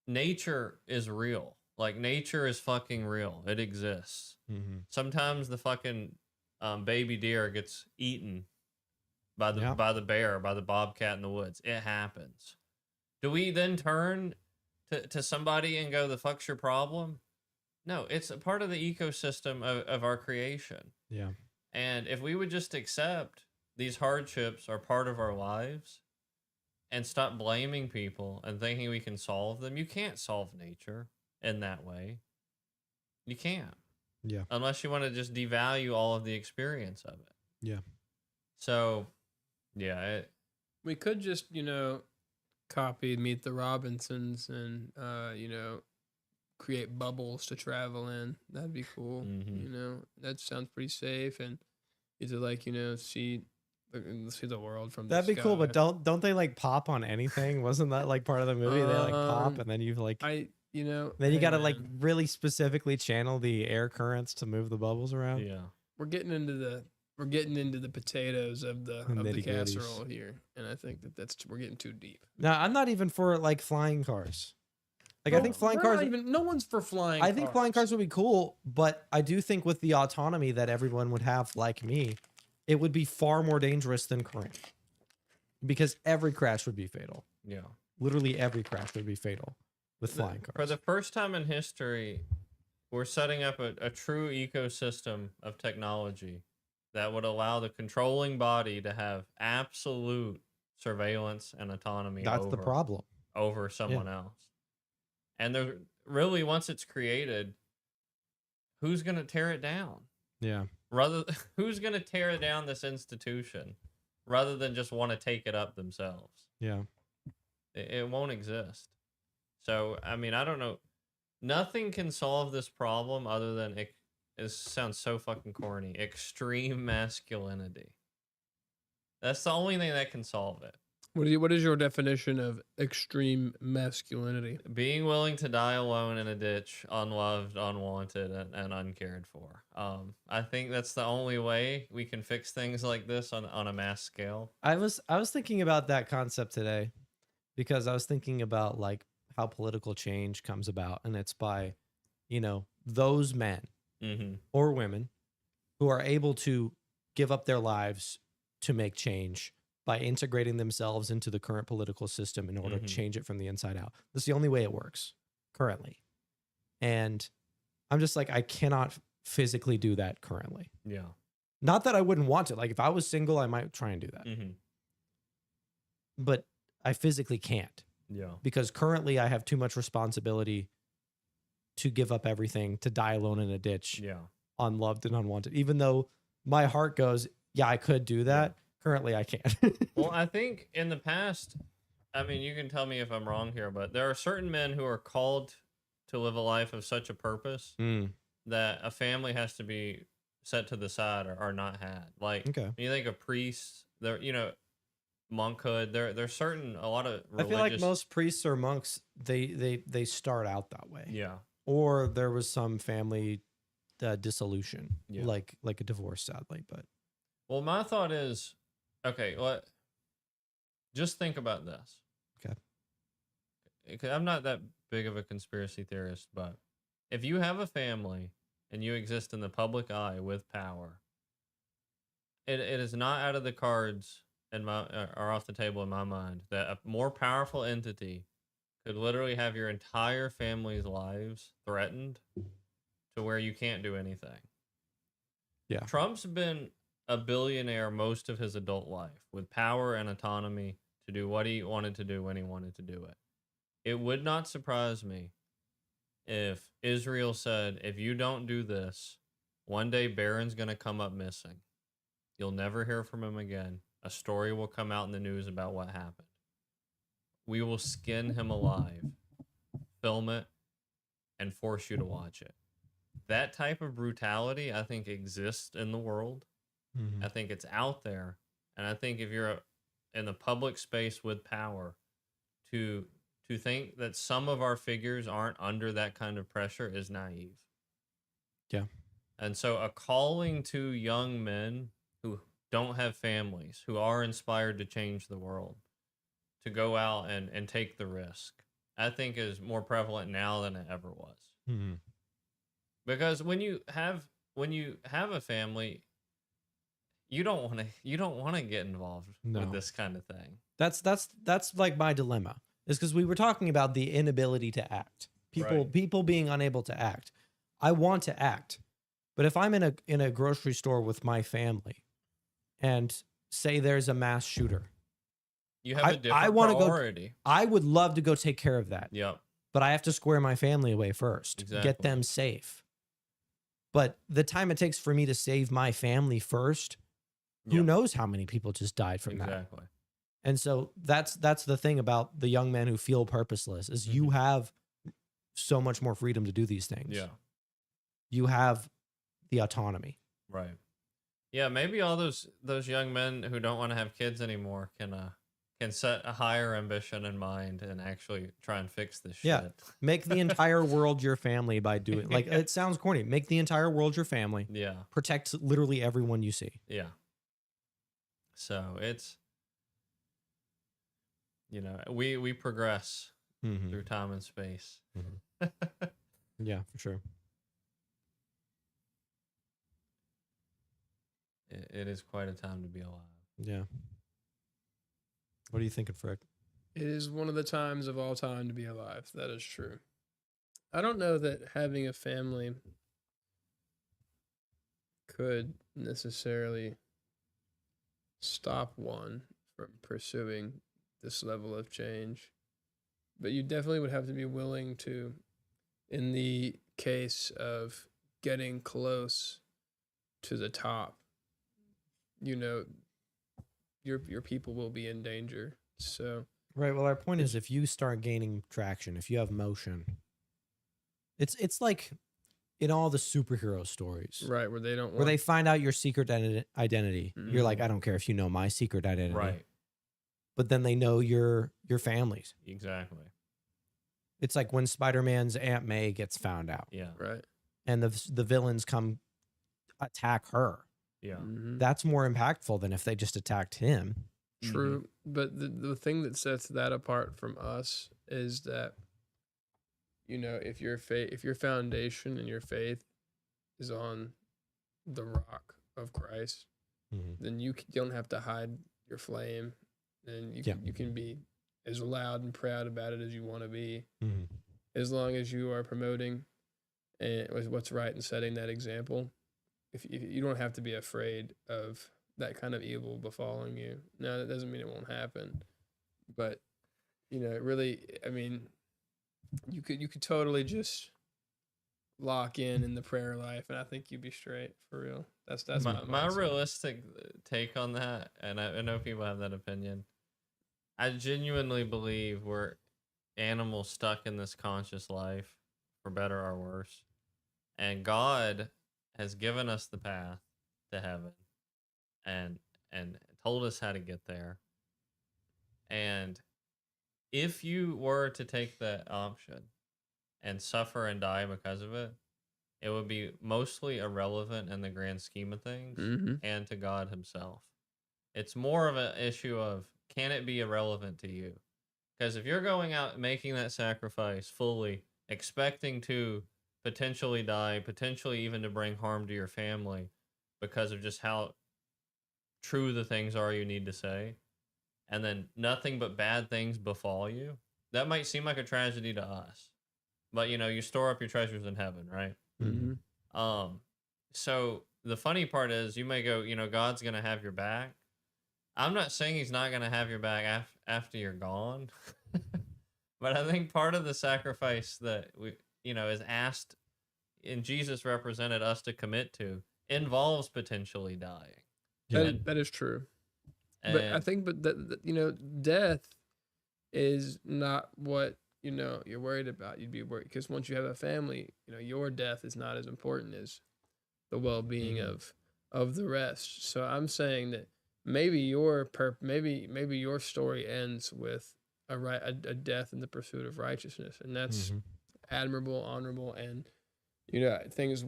nature is real. Like, nature is fucking real. It exists. Sometimes the fucking baby deer gets eaten by the bear, by the bobcat in the woods. It happens. Do we then turn to somebody and go, the fuck's your problem? No, it's a part of the ecosystem of our creation. Yeah. And if we would just accept these hardships are part of our lives and stop blaming people and thinking we can solve them, you can't solve nature in that way. You can't. Yeah. Unless you want to just devalue all of the experience of it. Yeah. So, yeah. We could just, copy Meet the Robinsons and, create bubbles to travel in. That'd be cool. That sounds pretty safe. And either see the world from That'd the be cool, sky. but don't they like pop on anything? Wasn't that like part of the movie? They like pop and then you like then you gotta like really specifically channel the air currents to move the bubbles around. Yeah. We're getting into the potatoes of the casserole here, and I think we're getting too deep. No, I'm not even for like flying cars. Like I think flying cars. No one's for flying. I think flying cars would be cool, but I do think with the autonomy that everyone would have, like me, it would be far more dangerous than current, because every crash would be fatal. Yeah. Literally every crash would be fatal with flying cars. For the first time in history, we're setting up a true ecosystem of technology that would allow the controlling body to have absolute surveillance and autonomy. That's the problem. Over someone else. And there really, once it's created, who's going to tear it down? Yeah. Who's going to tear down this institution rather than just want to take it up themselves? Yeah. It won't exist. So, I mean, I don't know. Nothing can solve this problem other than it sounds so fucking corny. Extreme masculinity. That's the only thing that can solve it. What is your definition of extreme masculinity? Being willing to die alone in a ditch, unloved, unwanted, and uncared for. I think that's the only way we can fix things like this on a mass scale. I was thinking about that concept today, because I was thinking about like how political change comes about, and it's by, those men or women who are able to give up their lives to make change by integrating themselves into the current political system in order to change it from the inside out. That's the only way it works currently. And I'm just like, I cannot physically do that currently. Yeah. Not that I wouldn't want to. Like if I was single, I might try and do that. But I physically can't. Yeah. Because currently I have too much responsibility to give up everything, to die alone in a ditch. Yeah. Unloved and unwanted. Even though my heart goes, yeah, I could do that. Yeah. Currently, I can't. Well, I think in the past, I mean, you can tell me if I'm wrong here, but there are certain men who are called to live a life of such a purpose that a family has to be set to the side or not had. Like, when you think of priests, there, monkhood. There's certain a lot of religious... I feel like most priests or monks they start out that way. Yeah. Or there was some family dissolution, like a divorce, sadly. But well, my thought is, okay, just think about this. Okay. I'm not that big of a conspiracy theorist, but if you have a family and you exist in the public eye with power, it is not out of the cards or off the table in my mind that a more powerful entity could literally have your entire family's lives threatened to where you can't do anything. Yeah. Trump's been a billionaire most of his adult life with power and autonomy to do what he wanted to do when he wanted to do it. It would not surprise me if Israel said, if you don't do this, one day Barron's going to come up missing. You'll never hear from him again. A story will come out in the news about what happened. We will skin him alive, film it, and force you to watch it. That type of brutality, I think, exists in the world. I think it's out there, And I think if you're in the public space with power, to think that some of our figures aren't under that kind of pressure is naive. Yeah. And so a calling to young men who don't have families, who are inspired to change the world, to go out and take the risk, I think is more prevalent now than it ever was. Mm-hmm. Because when you have a family, you don't want to get involved with this kind of thing. That's like my dilemma. Is because we were talking about the inability to act. People being unable to act. I want to act. But if I'm in a grocery store with my family and say there's a mass shooter, you have a different priority. I would love to go take care of that. Yep. But I have to square my family away first. Exactly. Get them safe. But the time it takes for me to save my family first, who knows how many people just died from that. Exactly. And so that's the thing about the young men who feel purposeless is you have so much more freedom to do these things. Yeah. You have the autonomy. Right. Yeah, maybe all those young men who don't want to have kids anymore can set a higher ambition in mind and actually try and fix this shit. Yeah. Make the entire world your family by doing like it sounds corny. Make the entire world your family. Yeah. Protect literally everyone you see. Yeah. So it's we progress through time and space. Yeah, for sure. It is quite a time to be alive. Yeah. What are you thinking, Frick? It is one of the times of all time to be alive. That is true. I don't know that having a family could necessarily stop one from pursuing this level of change. But you definitely would have to be willing to, in the case of getting close to the top, your people will be in danger. So right. Well, our point is if you start gaining traction, if you have motion, it's like in all the superhero stories, right, where they find out your secret identity. You're like, I don't care if you know my secret identity, right? But then they know your family's. Exactly. It's like when Spider-Man's Aunt May gets found out. Yeah. Right. And the villains come attack her. Yeah. Mm-hmm. That's more impactful than if they just attacked him. True. But the thing that sets that apart from us is that, if your foundation and your faith is on the rock of Christ, then you don't have to hide your flame, and you can be as loud and proud about it as you want to be, as long as you are promoting what's right and setting that example. If you don't have to be afraid of that kind of evil befalling you. Now, that doesn't mean it won't happen, but really, I mean, you could totally just lock in the prayer life, and I think you'd be straight for real. That's my realistic take on that, and I know people have that opinion. I genuinely believe we're animals stuck in this conscious life, for better or worse, and God has given us the path to heaven and told us how to get there. And if you were to take that option and suffer and die because of it, it would be mostly irrelevant in the grand scheme of things and to God himself. It's more of an issue of, can it be irrelevant to you? Because if you're going out making that sacrifice fully, expecting to potentially die, potentially even to bring harm to your family because of just how true the things are you need to say, and then nothing but bad things befall you, that might seem like a tragedy to us. But, you store up your treasures in heaven, right? So the funny part is you may go, God's going to have your back. I'm not saying he's not going to have your back after you're gone. But I think part of the sacrifice that is asked and Jesus represented us to commit to involves potentially dying. That is true. But I think, death is not what, you're worried about. You'd be worried because once you have a family, your death is not as important as the well-being of the rest. So I'm saying that maybe maybe your story ends with a death in the pursuit of righteousness, and that's Mhm. admirable, honorable, and things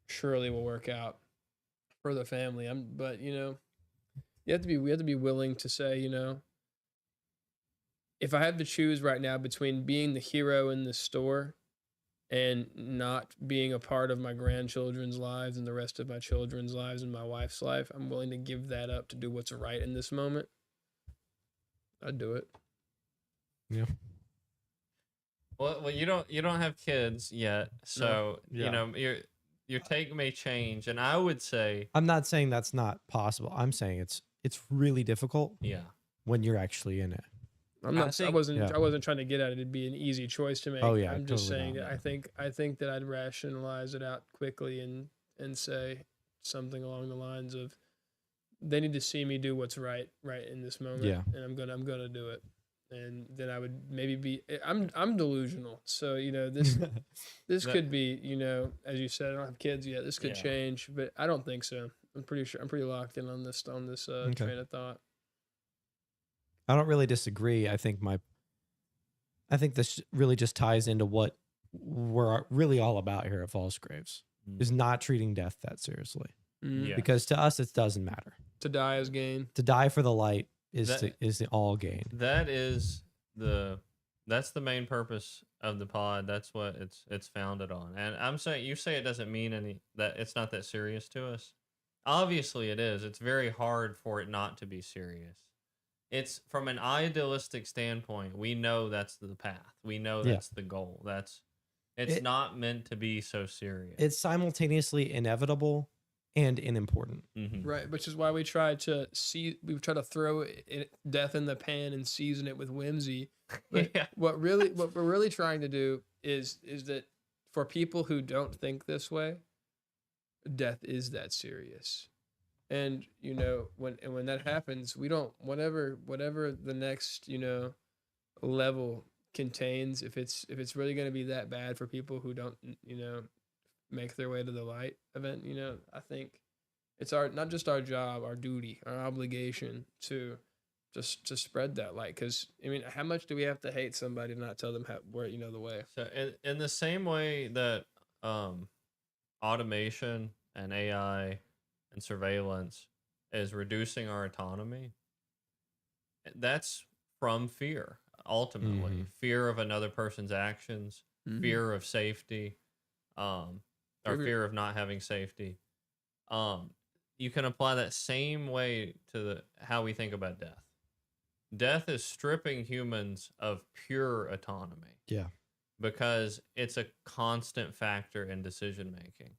surely will work out for the family. But we have to be willing to say, if I had to choose right now between being the hero in the store and not being a part of my grandchildren's lives and the rest of my children's lives and my wife's life, I'm willing to give that up to do what's right in this moment. I'd do it. Yeah. Well, you don't have kids yet, so Yeah. your take may change, and I would say, I'm not saying that's not possible. I'm saying it's really difficult yeah, when you're actually in it. I'm not. I think- wasn't. Yeah. I wasn't trying to get at it. It'd be an easy choice to make. Oh, yeah, I'm just totally saying not. that I think that I'd rationalize it out quickly and say something along the lines of, they need to see me do what's right in this moment. Yeah. And I'm gonna do it. And then I would maybe be. I'm delusional. So this That- could be, as you said, I don't have kids yet. This could Yeah. change, but I don't think so. I'm pretty sure. I'm pretty locked in on this Okay. train of thought. I don't really disagree. I think this really just ties into what we're really all about here at False Graves, is not treating death that seriously. Mhm. Yeah. Because to us it doesn't matter. To die is gain. To die for the light is That- the all gain. That's the main purpose of the pod. That's what it's founded on. And I'm saying, you say it doesn't mean that it's not that serious to us. Obviously it is. It's very hard for it not to be serious. It's from an idealistic standpoint, we know that's the path. We know Yeah. that's the goal. It's not meant to be so serious. It's simultaneously inevitable and unimportant. Mhm. Right, which is why we try to throw death in the pan and season it with whimsy. But Yeah. what we're really trying to do is that for people who don't think this way, death is that serious. And when that happens, we don't whatever the next level contains, if it's really going to be that bad for people who don't make their way to the light event, I think it's not just our job, our duty, our obligation to just to spread that light. Because how much do we have to hate somebody to not tell them where the way? So in the same way that automation and AI and surveillance is reducing our autonomy, that's from fear, ultimately. Mhm. Fear of another person's actions, fear of safety, or fear of not having safety. You can apply that same way to how we think about death. Death is stripping humans of pure autonomy. Yeah. Because it's a constant factor in decision making.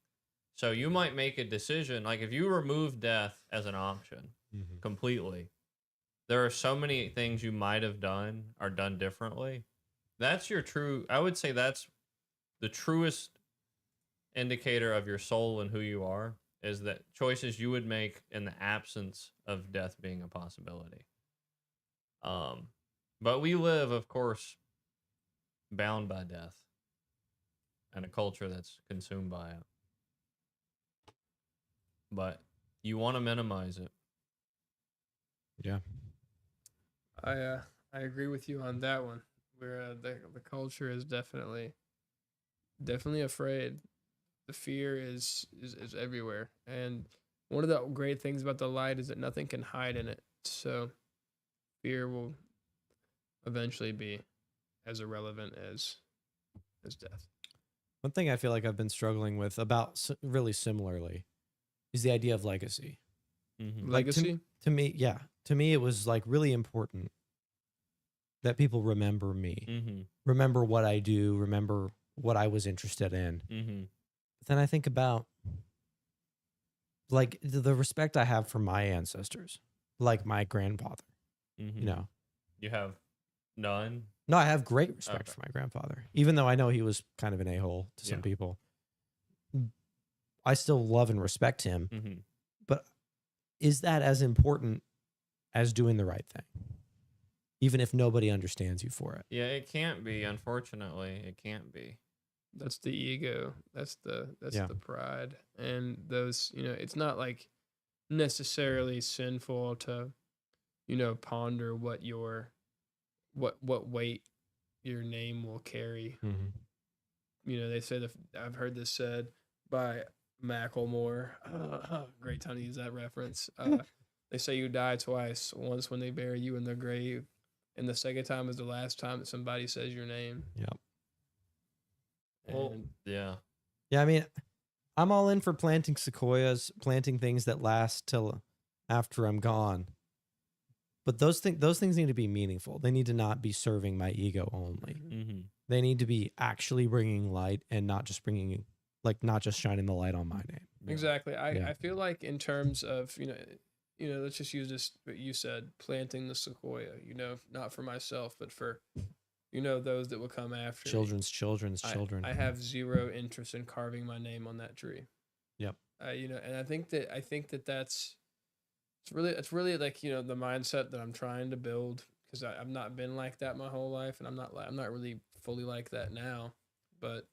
So you might make a decision, like if you remove death as an option Mhm. completely, there are so many things you might have done or done differently. I would say that's the truest indicator of your soul and who you are, is that choices you would make in the absence of death being a possibility. But we live, of course, bound by death and a culture that's consumed by it. But you want to minimize it. Yeah. I agree with you on that one. Where the culture is definitely afraid. The fear is everywhere, and one of the great things about the light is that nothing can hide in it. So fear will eventually be as irrelevant as death. One thing I feel like I've been struggling with really similarly is the idea of legacy. Mhm. Like, Legacy. To me, it was like really important that people remember me, Mhm. remember what I do, remember what I was interested in. Mhm. But then I think about like the respect I have for my ancestors, like my grandfather. Mhm. You know, You have none. no, I have great respect Okay. for my grandfather, even though I know he was kind of an a-hole to some Yeah. people. I still love and respect him. Mhm. But is that as important as doing the right thing? Even if nobody understands you for it. Yeah, it can't be. Unfortunately, it can't be. That's the ego. That's Yeah. the pride. And those, it's not like necessarily sinful to, ponder what weight your name will carry. Mhm. They say I've heard this said by Macklemore. Great time to use that reference. They say you die twice. Once when they bury you in the grave, and the second time is the last time that somebody says your name. Yep. Well, yeah. Yeah, I mean, I'm all in for planting sequoias, planting things that last till after I'm gone. But those things need to be meaningful. They need to not be serving my ego only. Mm-hmm. They need to be actually bringing light and not just not just shining the light on my name. Exactly. Yeah. I feel like in terms of, let's just use this, what you said, planting the sequoia, not for myself, but for, those that will come after me. Children's children. I have zero interest in carving my name on that tree. Yep. And I think that that's, it's really like, the mindset that I'm trying to build, because I've not been like that my whole life, and I'm not really fully like that now, but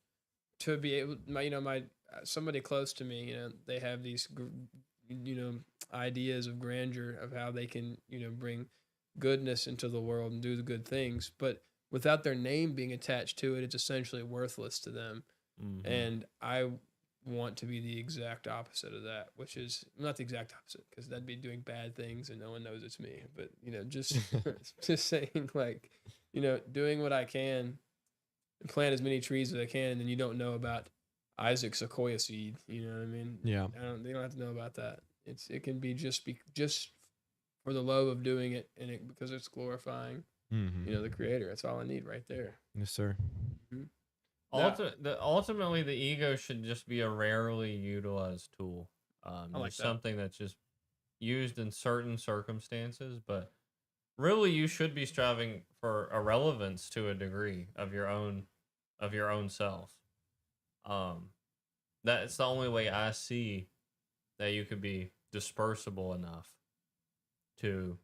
to be able, my somebody close to me, they have these, ideas of grandeur of how they can, bring goodness into the world and do the good things, but without their name being attached to it, it's essentially worthless to them. Mm-hmm. And I want to be the exact opposite of that, which is not the exact opposite, because that'd be doing bad things and no one knows it's me. But just just saying, like, doing what I can and plant as many trees as I can, and then you don't know about Isaac's sequoia seed. You know what I mean? Yeah. They don't have to know about that. It can be just for the love of doing it, and because it's glorifying, Mm-hmm. the Creator. That's all I need right there. Yes, sir. Ultimately, the ego should just be a rarely utilized tool. I like Just that. something that's just used in certain circumstances, but really, you should be striving for a relevance to a degree of your own self. That's the only way I see that you could be dispersible enough to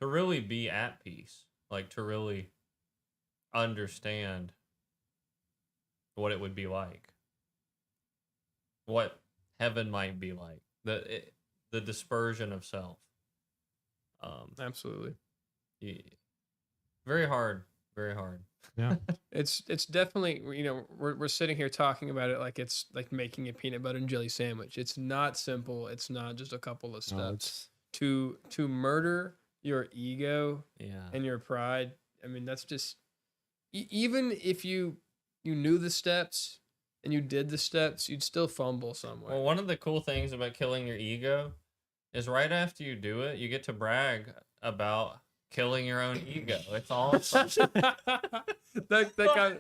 really be at peace, like to really understand what it would be like, what heaven might be like, the dispersion of self. Absolutely. Very hard, very hard. Yeah. It's definitely, we're sitting here talking about it like it's like making a peanut butter and jelly sandwich. It's not simple. It's not just a couple of steps. To murder your ego Yeah. and your pride. I mean, that's just even if you knew the steps and you did the steps, you'd still fumble somewhere. Well, one of the cool things about killing your ego is right after you do it, you get to brag about killing your own ego. It's awesome. that guy,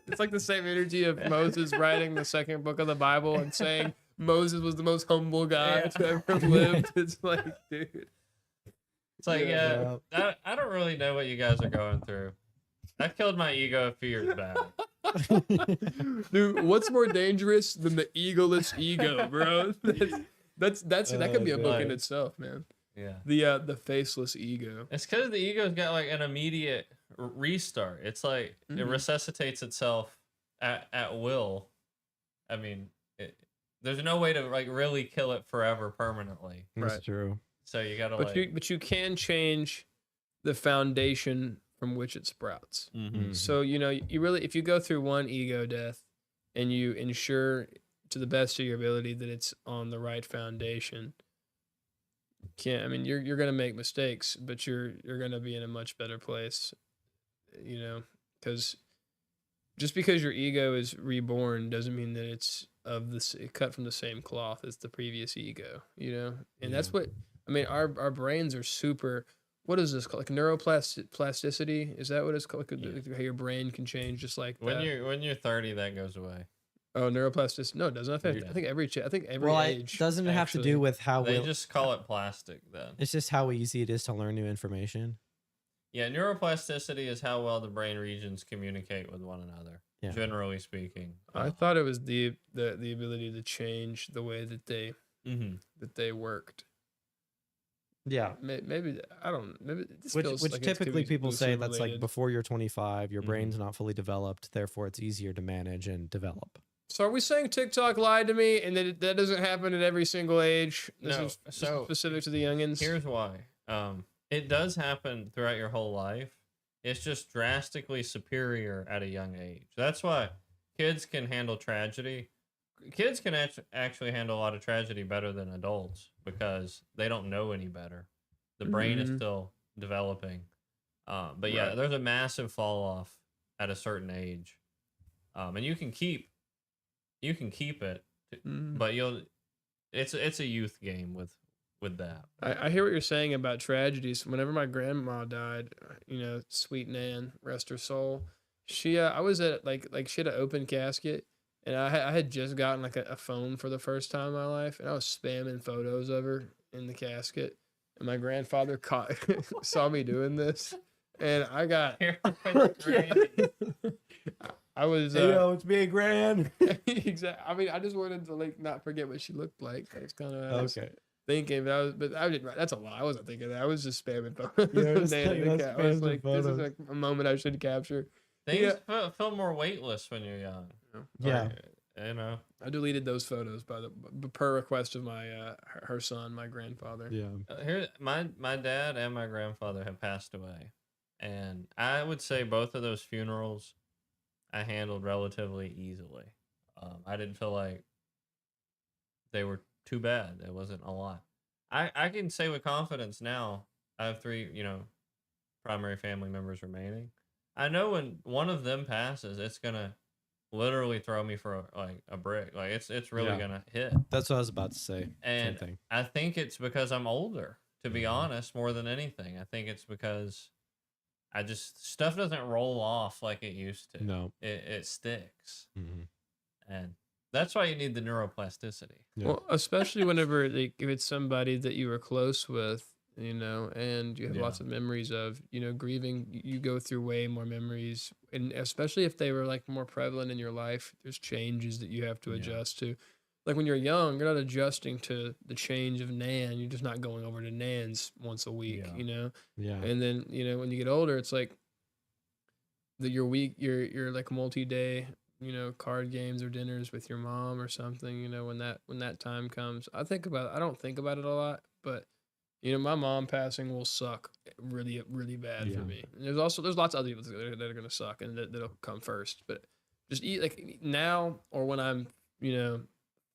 it's like the same energy of Moses writing the second book of the Bible and saying Moses was the most humble guy to ever lived. It's like, dude. It's like, I don't really know what you guys are going through. I killed my ego a few years back. Dude, what's more dangerous than the egoless ego, bro? That could be a book in itself, man. Yeah. The faceless ego. It's because the ego's got like an immediate restart. It's like it resuscitates itself at will. I mean, there's no way to like really kill it forever permanently. That's true. So you gotta but you can change the foundation from which it sprouts. Mm-hmm. So you really, if you go through one ego death and you ensure to the best of your ability that it's on the right foundation, you're gonna make mistakes, but you're gonna be in a much better place. Because just because your ego is reborn doesn't mean that it's cut from the same cloth as the previous ego. And that's what our brains are super. What is this called? Like neuroplasticity? Is that what it's called? Like how your brain can change just like when that? when you're 30, that goes away. Oh, neuroplasticity. No, it doesn't. I think every age. Doesn't it have to do with how They just call it plastic then. It's just how easy it is to learn new information. Yeah, neuroplasticity is how well the brain regions communicate with one another. Yeah. Generally speaking. I thought it was the ability to change the way that they worked. Yeah. Maybe I don't. Maybe this Which feels like it's typically too people say loosely that's like related. before you're 25, your brain's not fully developed, therefore it's easier to manage and develop. So are we saying TikTok lied to me, and that doesn't happen at every single age? This No, is so specific to the youngins. here's why. It does happen throughout your whole life. It's just drastically superior at a young age. That's why kids can handle tragedy. Kids can actually handle a lot of tragedy better than adults because they don't know any better. The brain is still developing. But yeah, Right. there's a massive fall off at a certain age. And you can keep it, but it's a youth game with that. I hear what you're saying about tragedies. Whenever my grandma died, sweet Nan, rest her soul. I was at like she had an open casket, and I had just gotten like a phone for the first time in my life, and I was spamming photos of her in the casket, and my grandfather caught saw me doing this, and I got I was Hey, yo, it's me, Grand. exactly. I mean, I just wanted to like not forget what she looked like. That's kind of Okay. thinking, but I didn't. That's a lie. I wasn't thinking that. I was just spamming Yeah, photos. just like, let's I was spam like, some this is photos. like a moment I should capture. Things feel more weightless when you're young. Yeah. I deleted those photos per request of my her son, my grandfather. Yeah. Here, my dad and my grandfather have passed away, and I would say both of those funerals I handled relatively easily. I didn't feel like they were too bad. It wasn't a lot. I can say with confidence now, I have 3, primary family members remaining. I know when one of them passes, it's gonna literally throw me for a brick. Like it's really Yeah. gonna hit. That's what I was about to say. Same And thing. I think it's because I'm older, to be honest, more than anything. I think it's because stuff doesn't roll off like it used to. No. It sticks. Mhm. And that's why you need the neuroplasticity. Yeah. Well, especially whenever if it's somebody that you were close with, and you have Yeah. lots of memories of, grieving, you go through way more memories, and especially if they were like more prevalent in your life, there's changes that you have to Yeah. adjust to. Like when you're young, you're not adjusting to the change of Nan. You're just not going over to Nan's once a week, Yeah. Yeah. And then, when you get older, it's like your week, you're like multi-day, card games or dinners with your mom or something, when that time comes. I don't think about it a lot, but my mom passing will suck really, really bad for Yeah. me. And there's lots of other people that are gonna suck and that'll come first. But just eat like now or when I'm,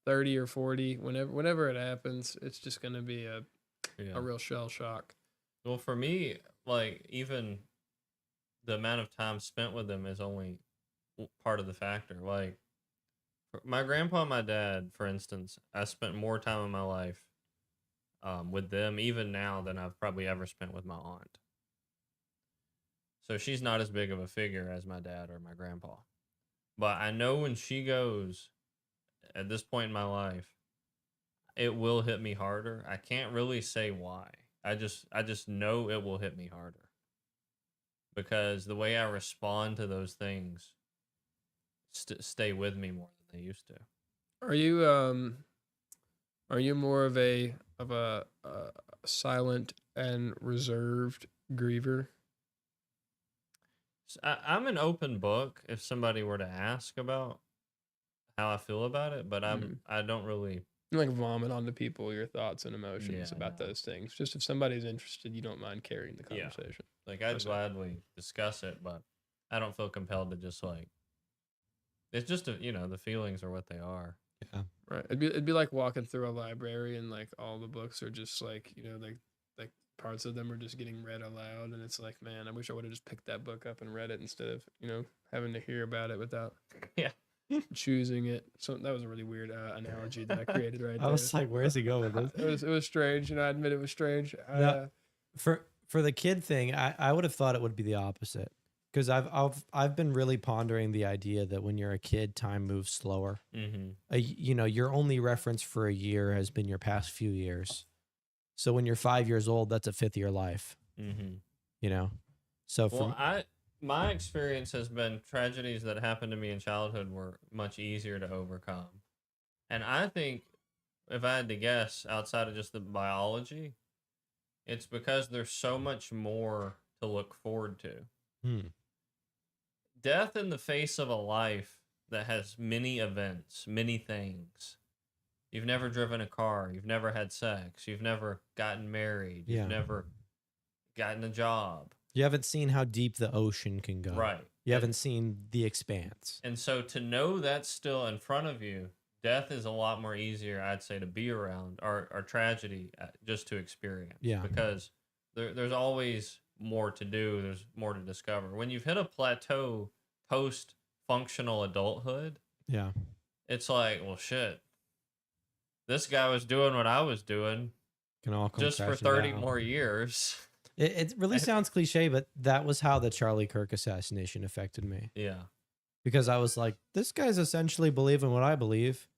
30 or 40, whenever it happens, it's just gonna be a real shell shock. Well, for me, like even the amount of time spent with them is only part of the factor. Like my grandpa and my dad, for instance, I spent more time in my life with them even now than I've probably ever spent with my aunt. So she's not as big of a figure as my dad or my grandpa. But I know when she goes at this point in my life, it will hit me harder. I can't really say why. I just know it will hit me harder. Because the way I respond to those things stay with me more than they used to. Are you more of a silent and reserved griever? I'm an open book if somebody were to ask about how I feel about it, but I don't really You like vomit onto people your thoughts and emotions Yeah, about no. those things. Just if somebody's interested, you don't mind carrying the Yeah. conversation. like I'd That's it. gladly discuss it, but I don't feel compelled to just like it's just the feelings are what they are. Yeah. Right. It'd be like walking through a library and like all the books are just like, like parts of them are just getting read aloud, and it's like, man, I wish I would have just picked that book up and read it instead of, having to hear about it without Yeah. choosing it. So that was a really weird analogy that I created right I there. was like, where's he going with this? It was strange, I admit it was strange. No. For the kid thing, I would have thought it would be the opposite. Because I've been really pondering the idea that when you're a kid, time moves slower. Mm-hmm. Your only reference for a year has been your past few years. So when you're 5 years old, that's a fifth of your life. Mm-hmm. So My experience has been tragedies that happened to me in childhood were much easier to overcome. And I think if I had to guess outside of just the biology, it's because there's so much more to look forward to. Death in the face of a life that has many events, many things. You've never driven a car, you've never had sex, you've never gotten married, you've Yeah. never gotten a job. You haven't seen how deep the ocean can go. Right. You haven't seen the expanse. And so to know that's still in front of you, death is a lot more easier, I'd say, to be around, or tragedy just to experience. Yeah. Because there's always more to do. There's more to discover. When you've hit a plateau post functional adulthood, Yeah. it's like, well, shit. This guy was doing what I was doing Can all come just for crashing 30 down. more years. It really sounds cliche, but that was how the Charlie Kirk assassination affected me. Yeah. Because I was like, this guy's essentially believing what I believe,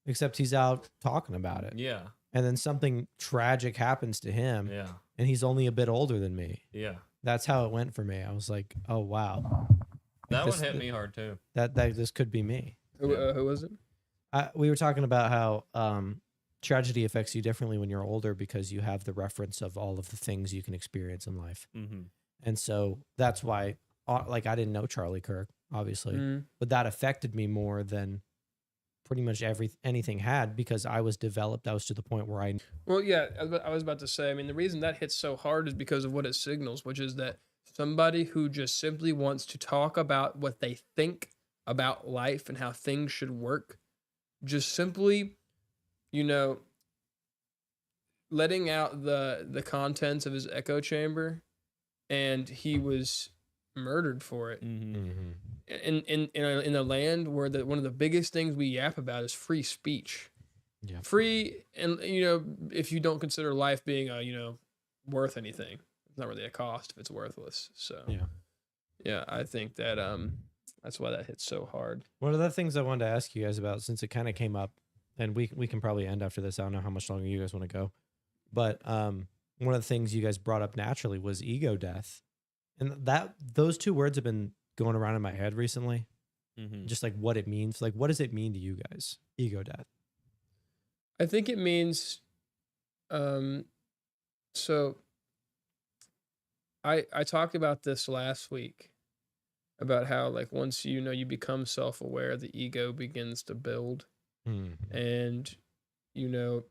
except he's out talking about it. Yeah. And then something tragic happens to him, Yeah. and he's only a bit older than me. Yeah. That's how it went for me. I was like, oh, wow. That This- would hit me hard too. That this could be me. Who was it? We were talking about how tragedy affects you differently when you're older because you have the reference of all of the things you can experience in life. Mm-hmm. And so that's why, like, I didn't know Charlie Kirk, obviously, Mm. but that affected me more than pretty much anything had, because I was developed. I was to the point where Well, yeah, I was about to say, I mean, the reason that hits so hard is because of what it signals, which is that somebody who just simply wants to talk about what they think about life and how things should work, just simply, letting out the contents of his echo chamber, and he was murdered for it. Mm-hmm. In a land where one of the biggest things we yap about is free speech. Yeah. Free, and if you don't consider life being worth anything, it's not really a cost if it's worthless. So yeah, I think that that's why that hits so hard. One of the things I wanted to ask you guys about, since it kind of came up, and we can probably end after this. I don't know how much longer you guys want to go, but one of the things you guys brought up naturally was ego death, and those two words have been going around in my head recently. Mm-hmm. Just like what it means. Like, what does it mean to you guys? Ego death. I think it means, so I talked about this last week about how, like, once you become self-aware, the ego begins to build, and your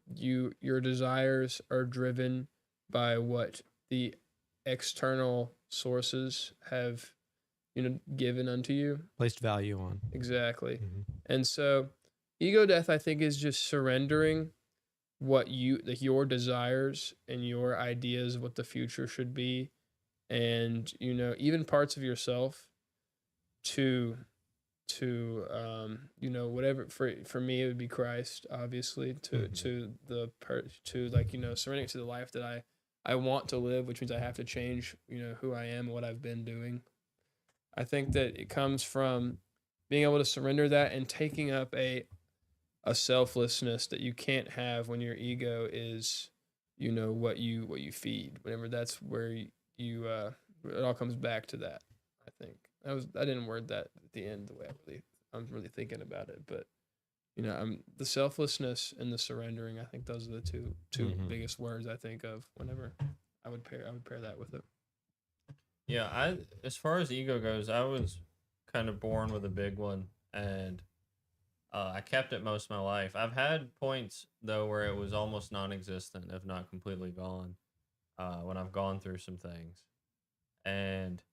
desires are driven by what the external sources have given unto you. Placed value on. Exactly. Mhm. And so ego death, I think, is just surrendering what your desires and your ideas of what the future should be, and even parts of yourself to whatever. For me, it would be Christ, obviously, to surrendering to the life that I want to live, which means I have to change who I am and what I've been doing. I think that it comes from being able to surrender that and taking up a selflessness that you can't have when your ego is, what you feed. Whenever that's where it all comes back to that. I think I didn't word that at the end the way I'm really thinking about it, but the selflessness and the surrendering. I think those are the two biggest words I think of whenever I would pair that with it. Yeah, as far as ego goes, I was kind of born with a big one, and I kept it most of my life. I've had points though where it was almost non-existent, if not completely gone, when I've gone through some things, and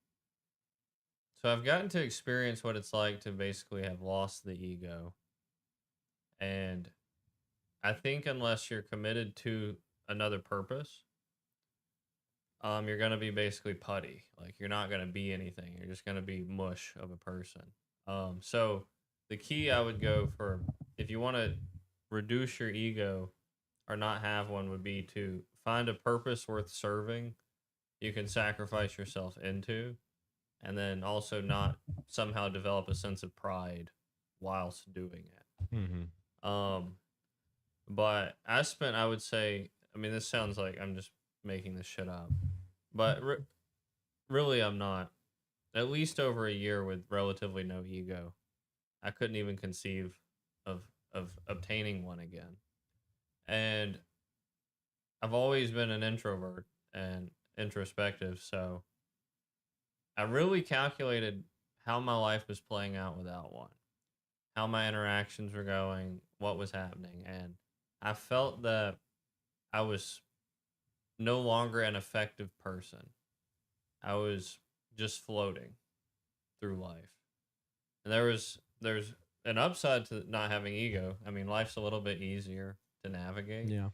so I've gotten to experience what it's like to basically have lost the ego, and I think unless you're committed to another purpose, you're going to be basically putty. Like, you're not going to be anything. You're just going to be mush of a person. So the key I would go for, if you want to reduce your ego or not have one, would be to find a purpose worth serving you can sacrifice yourself into, and then also not somehow develop a sense of pride whilst doing it. Mm-hmm. But I would say, I mean, this sounds like I'm just making this shit up, but really I'm not. At least over a year with relatively no ego, I couldn't even conceive of obtaining one again. And I've always been an introvert and introspective, so I really calculated how my life was playing out without one. how my interactions were going, what was happening, and I felt that I was no longer an effective person. I was just floating through life. And there's an upside to not having ego. I mean, life's a little bit easier to navigate. Yeah.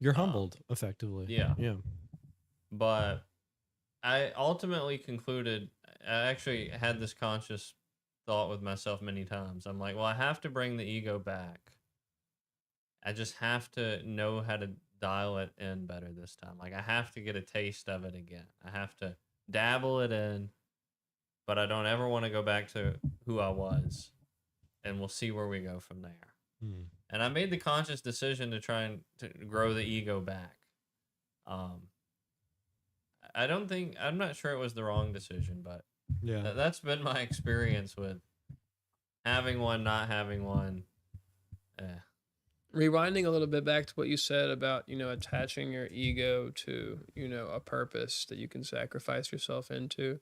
You're Um, humbled effectively. yeah. Yeah. But I ultimately concluded, I actually had this conscious thought with myself many times. I'm like, well, I have to bring the ego back. I just have to know how to dial it in better this time. Like, I have to get a taste of it again. I have to dabble it in, but I don't ever want to go back to who I was. And we'll see where we go from there. Hmm. And I made the conscious decision to try and to grow the ego back. Um, I'm not sure it was the wrong decision, but Yeah. that's been my experience with having one, not having one. Rewinding a little bit back to what you said about, attaching your ego to, a purpose that you can sacrifice yourself into.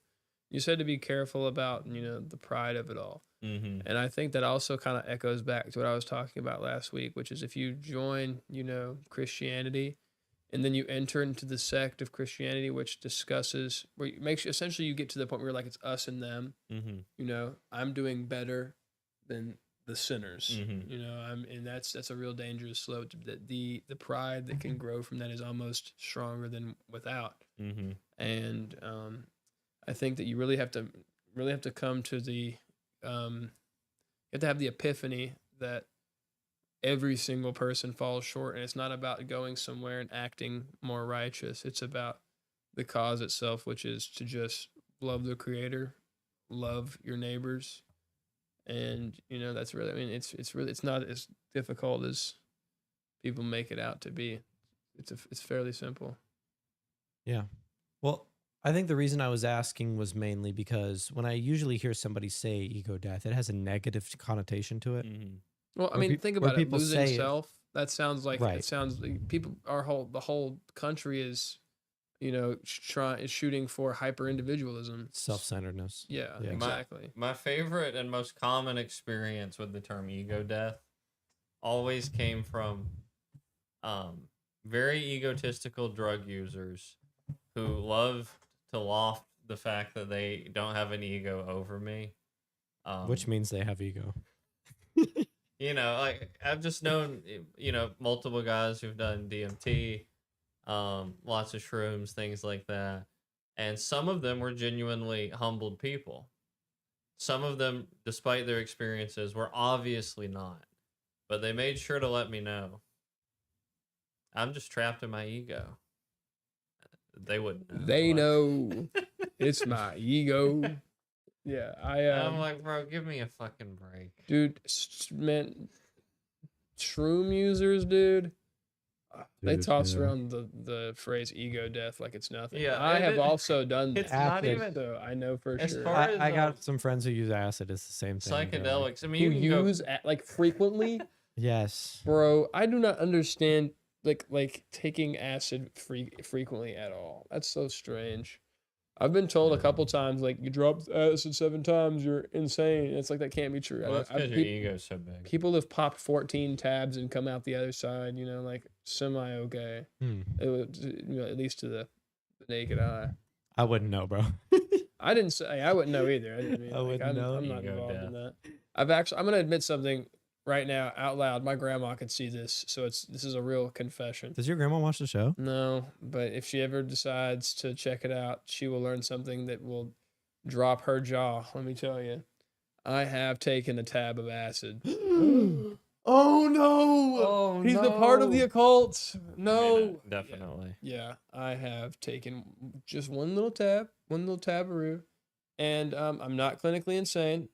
You said to be careful about, the pride of it all. Mm-hmm. And I think that also kind of echoes back to what I was talking about last week, which is if you join, Christianity, and then you enter into the sect of Christianity, which discusses, where it makes you, essentially you get to the point where you're like, it's us and them. Mm-hmm. I'm doing better than the sinners. Mm-hmm. And that's a real dangerous slope. The pride that can grow from that is almost stronger than without. Mm-hmm. And I think that you really have to come to the you have to have the epiphany that every single person falls short, and it's not about going somewhere and acting more righteous. It's about the cause itself, which is to just love the Creator, love your neighbors, and that's really. I mean, it's not as difficult as people make it out to be. It's fairly simple. Yeah. Well, I think the reason I was asking was mainly because when I usually hear somebody say ego death, it has a negative connotation to it. Mm-hmm. Well, I Or mean, pe- think or about it. people Losing say it- self. That sounds like Right. it sounds like people. The whole country is, is shooting for hyper individualism, Self-centeredness. Yeah, Yeah. exactly. My favorite and most common experience with the term ego death always came from very egotistical drug users who love to loft the fact that they don't have an ego over me. Which means they have ego. Like I've just known, multiple guys who've done DMT, lots of shrooms, things like that. And some of them were genuinely humbled people. Some of them, despite their experiences, were obviously not. But they made sure to let me know. I'm just trapped in my ego. They wouldn't know. They but- know it's my ego. Yeah, I'm like, bro, give me a fucking break. dude, man, shroom users, dude. They Dude, toss yeah. around the phrase ego death like it's nothing. Yeah, I and have it- also done It's that, not Acid. even so I know for As sure. far as I got some friends who use acid. It's the same thing. They're like, psychedelics. I mean, You you can go. use like frequently, yes. bro. I do not understand like taking acid frequently at all. That's so strange. I've been told a couple times like you dropped acid 7 times, you're insane. It's like that can't be true. Well, that's because your ego's so big. People have popped 14 tabs and come out the other side, like semi okay. Hmm. It was, at least to the naked eye. I wouldn't know, bro. I didn't say I wouldn't know either. I wouldn't know. I'm not Ego involved death. in that. I'm gonna admit something right now out loud. My grandma could see this, so this is a real confession. Does your grandma watch the show? No, but if she ever decides to check it out, she will learn something that will drop her jaw. Let me tell you, I have taken a tab of acid. Oh no! Oh, he's a part of the occult. I No, mean, definitely. Yeah, I have taken just one little tabaroo, and I'm not clinically insane.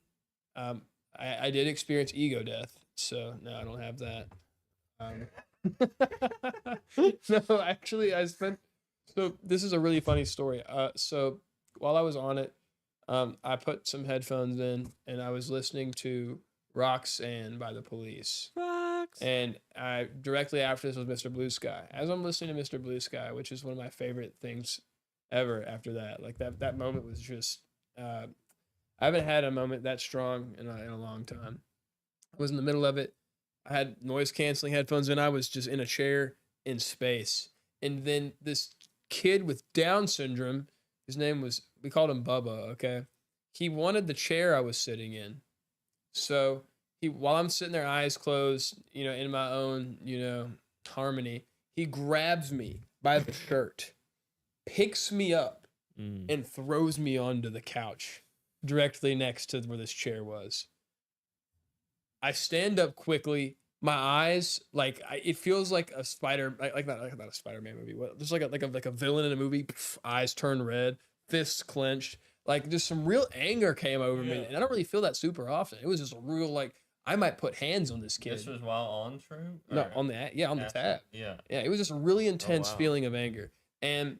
I did experience ego death, so no, I don't have that. No, actually, So this is a really funny story. So while I was on it, I put some headphones in, and I was listening to Roxanne by The Police. Rocks. And directly after this was Mr. Blue Sky. As I'm listening to Mr. Blue Sky, which is one of my favorite things ever after that, like that moment was just, I haven't had a moment that strong in a long time. I was in the middle of it. I had noise canceling headphones in. I was just in a chair in space. And then this kid with Down syndrome, his name was, we called him Bubba, okay? He wanted the chair I was sitting in. So while I'm sitting there, eyes closed, in my own, harmony, he grabs me by the shirt, picks me up, and throws me onto the couch directly next to where this chair was. I stand up quickly. My eyes, it feels like a spider, like not a Spider-Man movie. Just like a villain in a movie. Eyes turn red, fists clenched. Like just some real anger came over me, and I don't really feel that super often. It was just a real I might put hands on this kid. This was while on Shroom? No, on the tab. Yeah. Yeah, it was just a really intense feeling of anger. And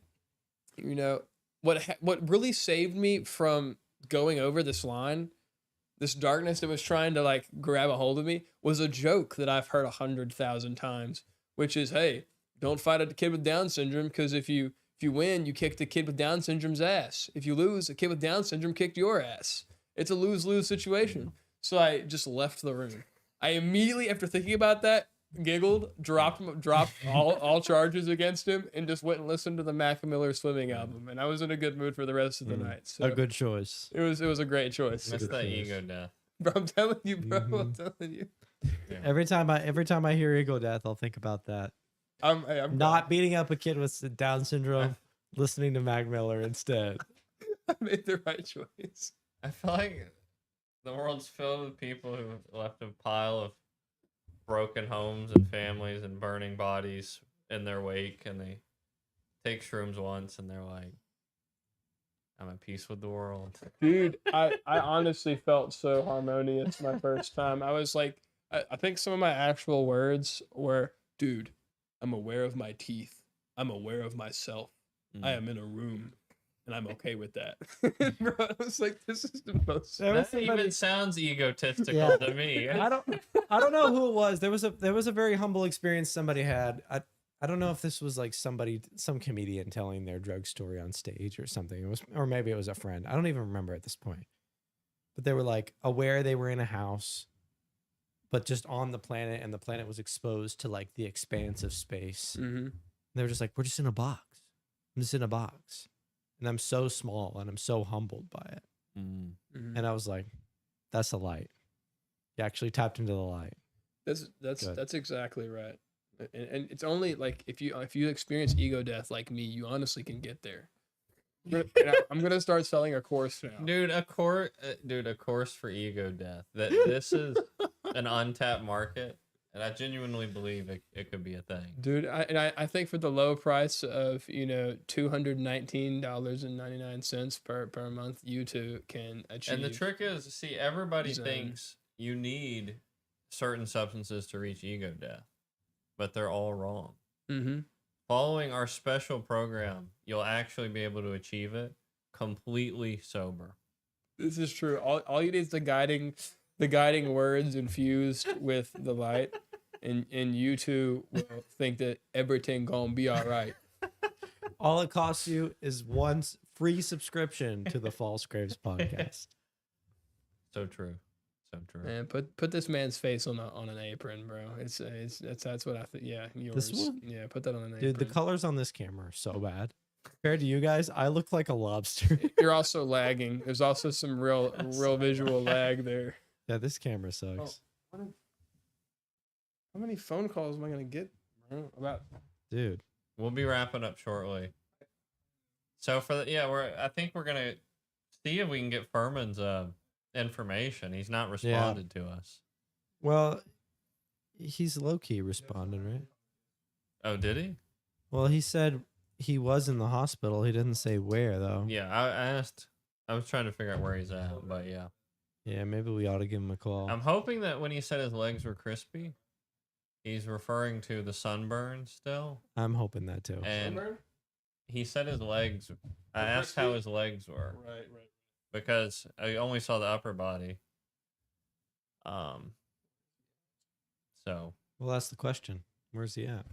what really saved me from going over this line, this darkness that was trying to grab a hold of me, was a joke that I've heard 100,000 times, which is, hey, don't fight a kid with Down syndrome, because if you win, you kick the kid with Down syndrome's ass. If you lose, the kid with Down syndrome kicked your ass. It's a lose-lose situation. So I just left the room. I immediately, after thinking about that, giggled, dropped all charges against him, and just went and listened to the Mac Miller Swimming album. And I was in a good mood for the rest of the night. So a good choice. It was a great choice. Missed that ego death. Bro, I'm telling you, bro. I'm telling you. Yeah. Every time I hear ego death, I'll think about that. I'm Not beating up a kid with Down syndrome, listening to Mac Miller instead. I made the right choice. I feel like the world's filled with people who left a pile of broken homes and families and burning bodies in their wake, and they take shrooms once and they're like, I'm at peace with the world. Dude, I honestly felt so harmonious my first time. I was like, I think some of my actual words were, dude, I'm aware of my teeth. I'm aware of myself. I am in a room, and I'm okay with that. Bro, I was like, this is the most. That even sounds egotistical to me. I don't know who it was. There was a very humble experience somebody had. I don't know if this was some comedian telling their drug story on stage or something. Or maybe it was a friend. I don't even remember at this point. But they were aware they were in a house, but just on the planet, and the planet was exposed to the expanse of space. Mm-hmm. They were just like, we're just in a box. I'm just in a box. And I'm so small, and I'm so humbled by it. Mm-hmm. And I was like, that's the light. You actually tapped into the light. That's exactly right. And it's only if you experience ego death like me, you honestly can get there. I'm gonna start selling a course now, dude. A course for ego death. This is an untapped market, and I genuinely believe it could be a thing, dude. I think for the low price of $219.99 per month, you too can achieve. And the trick is, see, everybody thinks you need certain substances to reach ego death, but they're all wrong. Mm-hmm. Following our special program, you'll actually be able to achieve it completely sober. This is true. All you need is the guiding words infused with the light, and you two will think that everything gonna be all right. All it costs you is one free subscription to the False Graves podcast. So true. So true. Man, put this man's face on an apron, bro. That's what I think. Yeah, yours. This one? Yeah, put that on an apron. Dude, the colors on this camera are so bad. Compared to you guys, I look like a lobster. You're also lagging. There's also some real visual lag there. Yeah, this camera sucks. How many phone calls am I gonna get, bro? Dude, we'll be wrapping up shortly. So I think we're gonna see if we can get Furman's information. He's not responded to us. Well, he's low-key responded, right? Oh, did he? Well, he said he was in the hospital. He didn't say where, though. Yeah, I asked. I was trying to figure out where he's at, but yeah. Yeah, maybe we ought to give him a call. I'm hoping that when he said his legs were crispy, he's referring to the sunburn still. I'm hoping that too. And Sunburn? he said his legs. I asked how his legs were. Right. Because I only saw the upper body. So. Well, that's the question. Where's he at?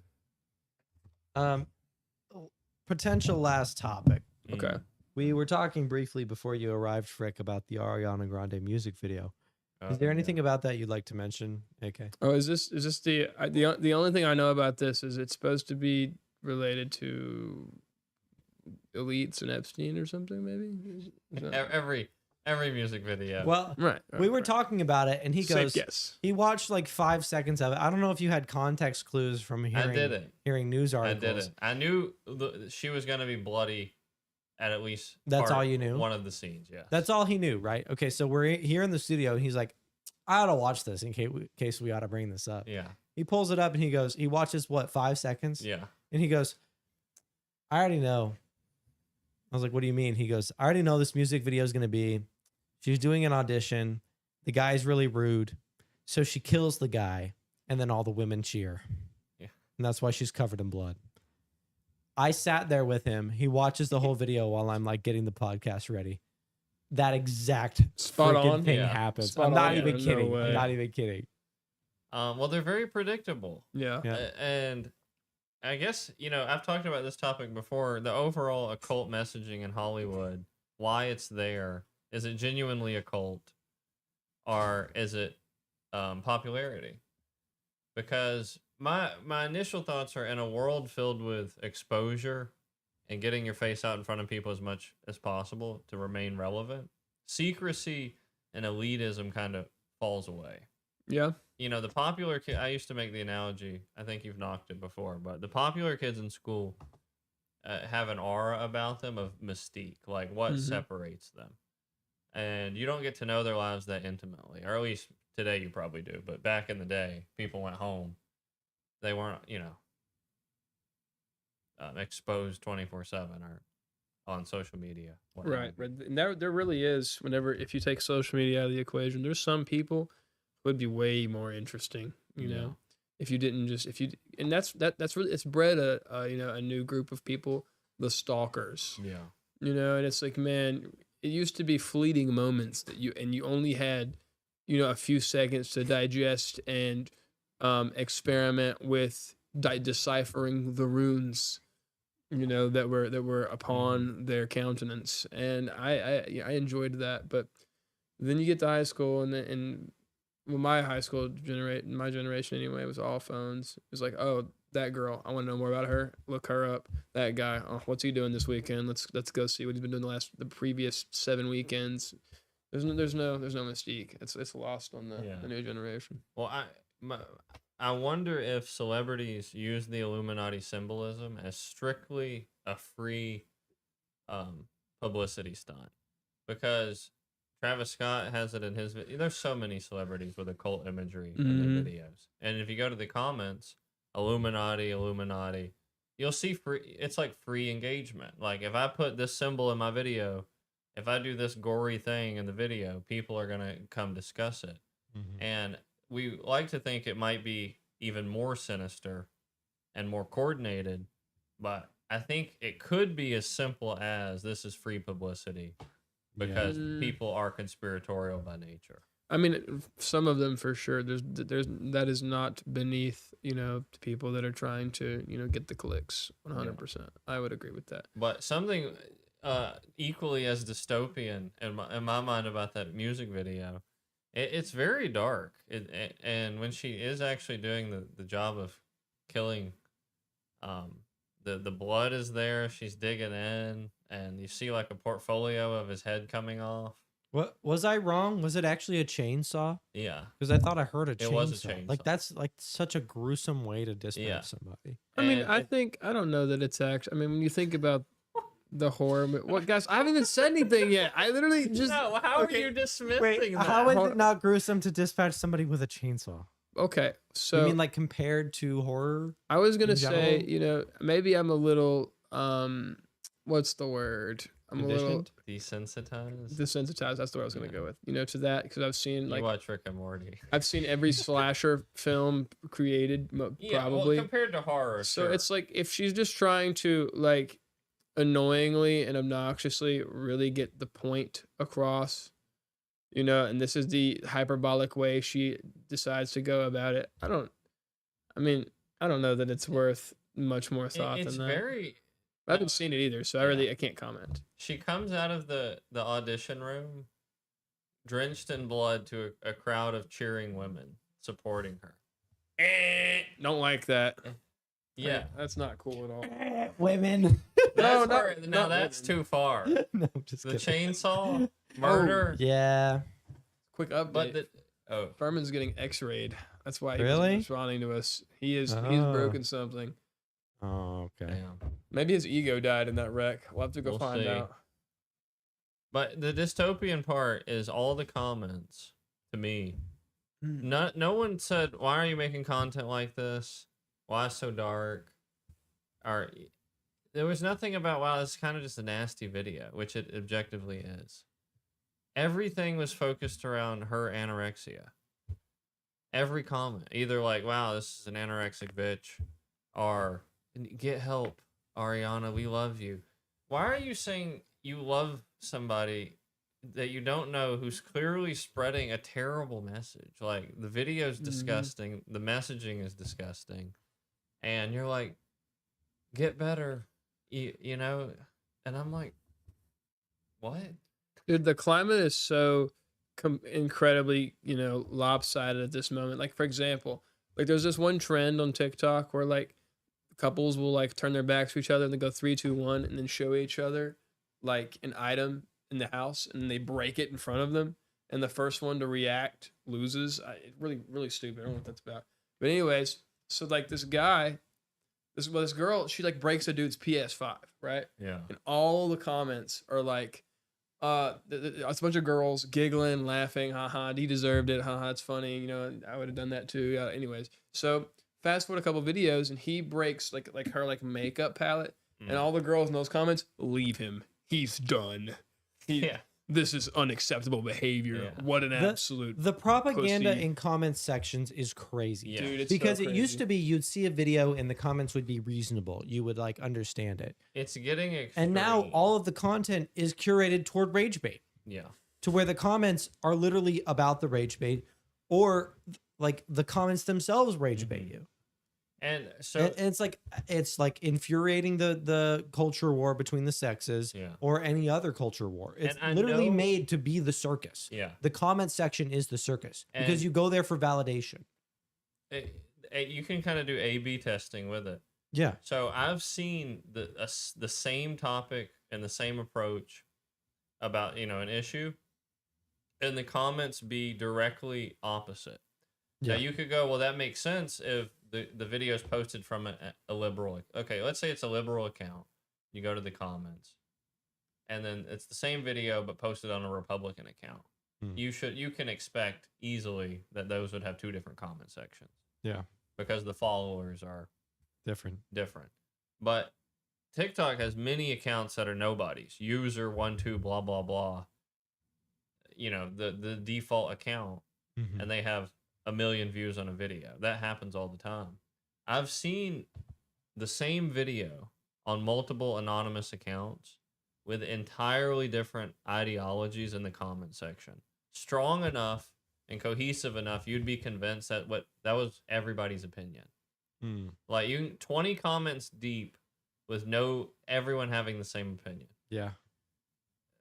Potential last topic. Okay. We were talking briefly before you arrived, Frick, about the Ariana Grande music video. Is there anything about that you'd like to mention, AK? Oh, is this the only thing I know about this is it's supposed to be related to elites and Epstein or something, maybe? Is that- Every music video. Well, right. we were right. talking about it, and he Safe goes, guess. he watched like 5 seconds of it. I don't know if you had context clues from I hearing didn't. hearing news I articles. didn't. I knew she was gonna be bloody at least. That's all you knew? One of the scenes, yeah. That's all he knew, right? Okay, so we're here in the studio, and he's like, I ought to watch this in case we ought to bring this up. Yeah. He pulls it up, and he watches, what, 5 seconds? Yeah. And he goes, I already know. I was like, what do you mean? He goes, I already know this music video is going to be, she's doing an audition. The guy's really rude. So she kills the guy, and then all the women cheer. Yeah. And that's why she's covered in blood. I sat there with him. He watches the whole video while I'm like getting the podcast ready. That exact Spot freaking on. thing Yeah. happens. Spot I'm not on. even No kidding. way. I'm not even kidding. Well, they're very predictable. Yeah. Yeah. And I guess, I've talked about this topic before. The overall occult messaging in Hollywood, why it's there. Is it genuinely a cult? Or is it popularity? Because my initial thoughts are, in a world filled with exposure and getting your face out in front of people as much as possible to remain relevant, secrecy and elitism kind of falls away. Yeah. The popular kid, I used to make the analogy, I think you've knocked it before, but the popular kids in school have an aura about them of mystique, like what separates them. And you don't get to know their lives that intimately, or at least today you probably do. But back in the day, people went home. They weren't, exposed 24/7 or on social media. Right. And there really is, if you take social media out of the equation, there's some people who would be way more interesting, know, if you didn't and that's really, it's bred a new group of people, the stalkers. Yeah. And it's like, man, it used to be fleeting moments that you only had, a few seconds to digest and experiment with deciphering the runes, that were upon their countenance. And I enjoyed that. But then you get to high school, and my high school my generation anyway, was all phones. It was like, oh, that girl, I want to know more about her. Look her up. That guy, oh, what's he doing this weekend? Let's go see what he's been doing the previous 7 weekends. There's no mystique. It's lost on the new generation. Well, I wonder if celebrities use the Illuminati symbolism as strictly a free publicity stunt, because Travis Scott has it in his video. There's so many celebrities with occult imagery in their videos. And if you go to the comments, Illuminati, you'll see it's like free engagement. Like, if I put this symbol in my video, if I do this gory thing in the video, people are going to come discuss it. And we like to think it might be even more sinister and more coordinated, but I think it could be as simple as, this is free publicity, because people are conspiratorial by nature. I mean, some of them for sure. There's that is not beneath, people that are trying to, get the clicks. 100%. I would agree with that. But something equally as dystopian in my mind about that music video, it's very dark. And when she is actually doing the job of killing, the blood is there. She's digging in, and you see like a portfolio of his head coming off. What was I wrong? Was it actually a chainsaw? Yeah, because I thought I heard a chainsaw. It was a chainsaw. Like, that's like such a gruesome way to dismember somebody. I mean, I don't know that it's actually. I mean, when you think about the horror, what, guys? I haven't even said anything yet. I literally just. No, how are you dismissing that? How is it not gruesome to dispatch somebody with a chainsaw? Okay, so you mean like compared to horror? I was gonna say, maybe I'm a little what's the word? I'm a little desensitized. Desensitized. That's the word I was gonna go with. To that, because I've seen you watch Rick and Morty. I've seen every slasher film created, probably compared to horror. So sure. It's like, if she's just trying to like annoyingly and obnoxiously really get the point across, and this is the hyperbolic way she decides to go about it. I don't know that it's worth much more thought than that. Very. I haven't seen it either, so I can't comment. She comes out of the audition room, drenched in blood to a crowd of cheering women supporting her. Don't like that. Yeah. That's not cool at all. Women. That's not- where, now not that's women. too far. No, I'm just The kidding. chainsaw murder. Yeah. Quick update. But Furman's getting X-rayed. That's why he Really? wasn't responding to us. He's Oh. broken something. Oh, okay. damn. Maybe his ego died in that wreck. We'll have to go We'll find see. out. But the dystopian part is all the comments to me. No one said, "Why are you making content like this? Why so dark?" Or there was nothing about, "Wow, this is kind of just a nasty video," which it objectively is. Everything was focused around her anorexia. Every comment, either like, "Wow, this is an anorexic bitch," or "Get help, Ariana, we love you." Why are you saying you love somebody that you don't know who's clearly spreading a terrible message? Like, the video's disgusting, the messaging is disgusting, and you're like, "Get better," you know? And I'm like, what? Dude, the climate is so incredibly, lopsided at this moment. Like, for example, like there's this one trend on TikTok where like couples will like turn their backs to each other and they go 3, 2, 1 and then show each other like an item in the house and they break it in front of them. And the first one to react loses. Really, really stupid. I don't know what that's about. But anyways, so like this girl, she like breaks a dude's PS5, right? Yeah. And all the comments are like, it's a bunch of girls giggling, laughing, haha, he deserved it, haha, it's funny, I would have done that too. Anyways, so fast forward a couple videos and he breaks like her like makeup palette, and all the girls in those comments, leave him, he's done. This is unacceptable behavior. Yeah. What an absolute The propaganda pussy. in comment sections is crazy. Yeah. Dude, it's Because so it used crazy. to be you'd see a video and the comments would be reasonable. You would like understand it. It's getting extreme. And now all of the content is curated toward rage bait, Yeah. to where the comments are literally about the rage bait, or like the comments themselves rage bait you. And so And it's like infuriating the culture war between the sexes, Yeah. or any other culture war. It's And I literally know- made to be the circus. yeah. The comment section is the circus because And- you go there for validation. You can kind of do A/B testing with it. Yeah. So I've seen the same topic and the same approach about an issue, and the comments be directly opposite. Yeah. Now you could go, well, that makes sense if the video is posted from a liberal. Okay, let's say it's a liberal account. You go to the comments, and then it's the same video but posted on a Republican account. Hmm. You can expect easily that those would have two different comment sections. Yeah. Because the followers are Different. But TikTok has many accounts that are nobodies. User 12 blah blah blah. The default account, Mhm. and they have 1 million views on a video. That happens all the time. I've seen the same video on multiple anonymous accounts with entirely different ideologies in the comment section. Strong enough and cohesive enough, you'd be convinced that that was everybody's opinion. Mm. Like 20 comments deep with everyone having the same opinion. Yeah.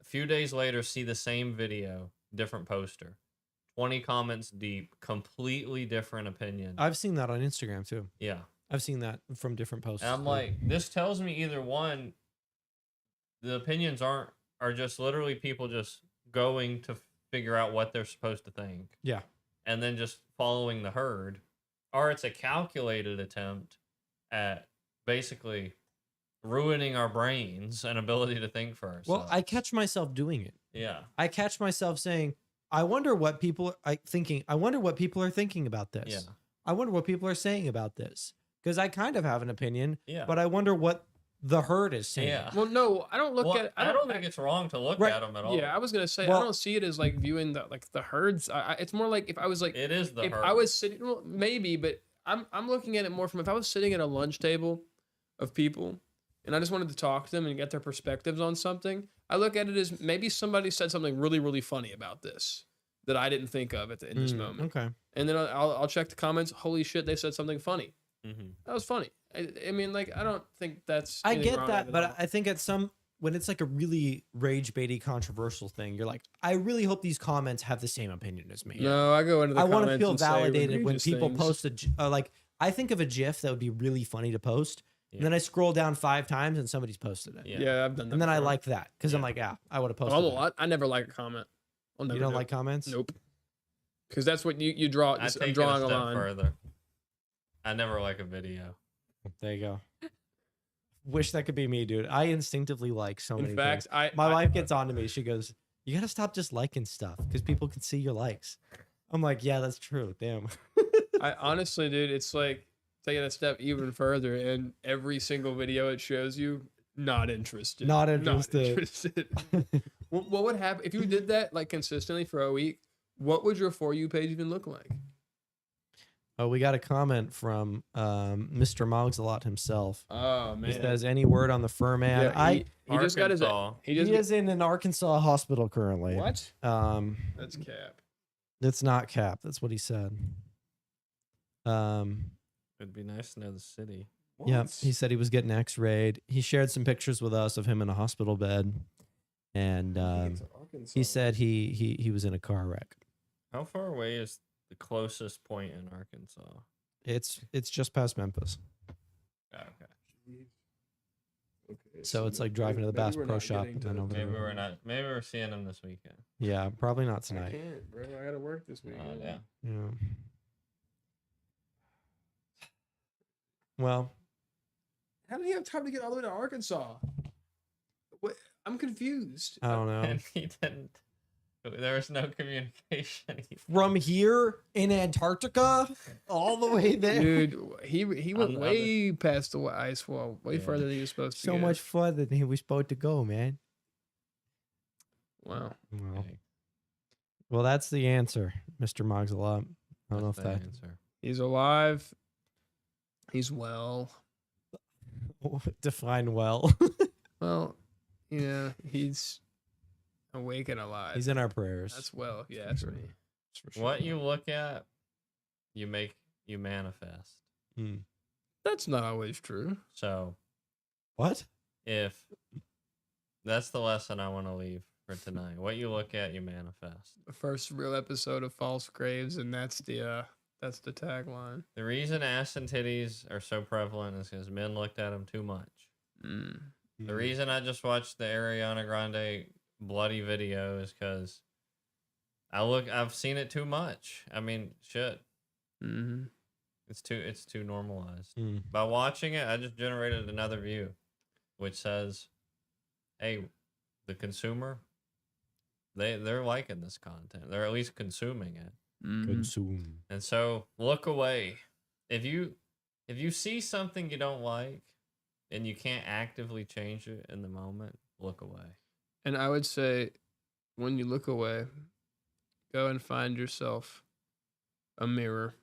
A few days later, see the same video, different poster. 20 comments deep, completely different opinion. I've seen that on Instagram too. Yeah. I've seen that from different posts. And I'm like, this tells me either one, the opinions are just literally people just going to figure out what they're supposed to think. Yeah. And then just following the herd, or it's a calculated attempt at basically ruining our brains and ability to think for ourselves. Well, I catch myself doing it. Yeah. I catch myself saying, I wonder what people are thinking. I wonder what people are thinking about this. Yeah. I wonder what people are saying about this. Because I kind of have an opinion, Yeah. but I wonder what the herd is saying. Yeah. Well, no, I don't look Well, at it. I don't think it's wrong to look Right. at them at all. Yeah, I was gonna say Well- I don't see it as like viewing the herds. It's more like if I was like It is the if herd. I was sitting, well, maybe, but I'm looking at it more from if I was sitting at a lunch table of people and I just wanted to talk to them and get their perspectives on something. I look at it as maybe somebody said something really, really funny about this that I didn't think of in this moment, Okay. and then I'll check the comments. Holy shit, they said something funny. Mm-hmm. That was funny. I mean, like I don't think that's. I anything get wrong that, with it at but all. I think at some when it's like a really rage baity controversial thing, you're like, I really hope these comments have the same opinion as me. No, I go into the I want comments to feel and say validated when egregious people things. post like I think of a GIF that would be really funny to post, Yeah. and then I scroll down 5 times and somebody's posted it, Yeah. Yeah, I've done that. and then I before. like that because I'm Yeah. like, yeah, I would have Oh, posted. it. I never like a comment. I'll never You don't do like it. comments? Nope. Because that's what you draw. I take I'm it drawing a a step line. further. I never like a video. There you go. Wish that could be me, dude. I instinctively like so many In fact, things. My wife gets on to me. She goes, "You gotta stop just liking stuff because people can see your likes." I'm like, "Yeah, that's true. Damn." I honestly, dude, it's like taking a step even further, and every single video it shows you, not interested. Not interested. interested. What would happen if you did that like consistently for a week? What would your For You page even look like? Oh, we got a comment from Mr. Mogsalot himself. Oh He man, says, "Any word on the Furman?" yeah, he just got his. Arkansas. He He just is in an Arkansas hospital currently. what? Um, That's cap. it's not cap. That's what he said. It'd be nice to know the city. Yeah, he said he was getting X-rayed. He shared some pictures with us of him in a hospital bed, and he said he was in a car wreck. How far away is the closest point in Arkansas? It's just past Memphis, Oh, okay. Okay, so it's like driving to the Bass Pro Shop and then over Maybe there. we're not. Maybe we're seeing them this weekend. Yeah, probably not I tonight. can't, bro. I gotta work this week. Oh, yeah. Yeah. Well, How did he have time to get all the way to Arkansas? What? I'm confused. I don't know. And he didn't. There was no communication. From here in Antarctica all the way there. Dude, he went On the way past the ice wall, way Yeah. further than he was supposed to. So go. much further than he was supposed to go, man. Wow. Well, that's the answer, Mr. Mogsalot. I don't know if That's the that answer. He's alive. He's well. define well. Well, yeah, he's awake and alive. He's in our prayers. That's well, if you ask me. That's for sure. What you look at, you manifest. Hmm. That's not always true. So What? if that's the lesson I want to leave for tonight, what you look at, you manifest. The first real episode of False Graves, and that's the tagline. The reason ass and titties are so prevalent is because men looked at them too much. Mm. The reason I just watched the Ariana Grande bloody video is because I've seen it too much. I mean, shit, Mm-hmm. it's too normalized. Mm. By watching it, I just generated another view, which says, "Hey, the consumer, they're liking this content. They're at least consuming it, Mm-hmm. Consume. and so look away. If you see something you don't like, and you can't actively change it in the moment, look away." And I would say, when you look away, go and find yourself a mirror.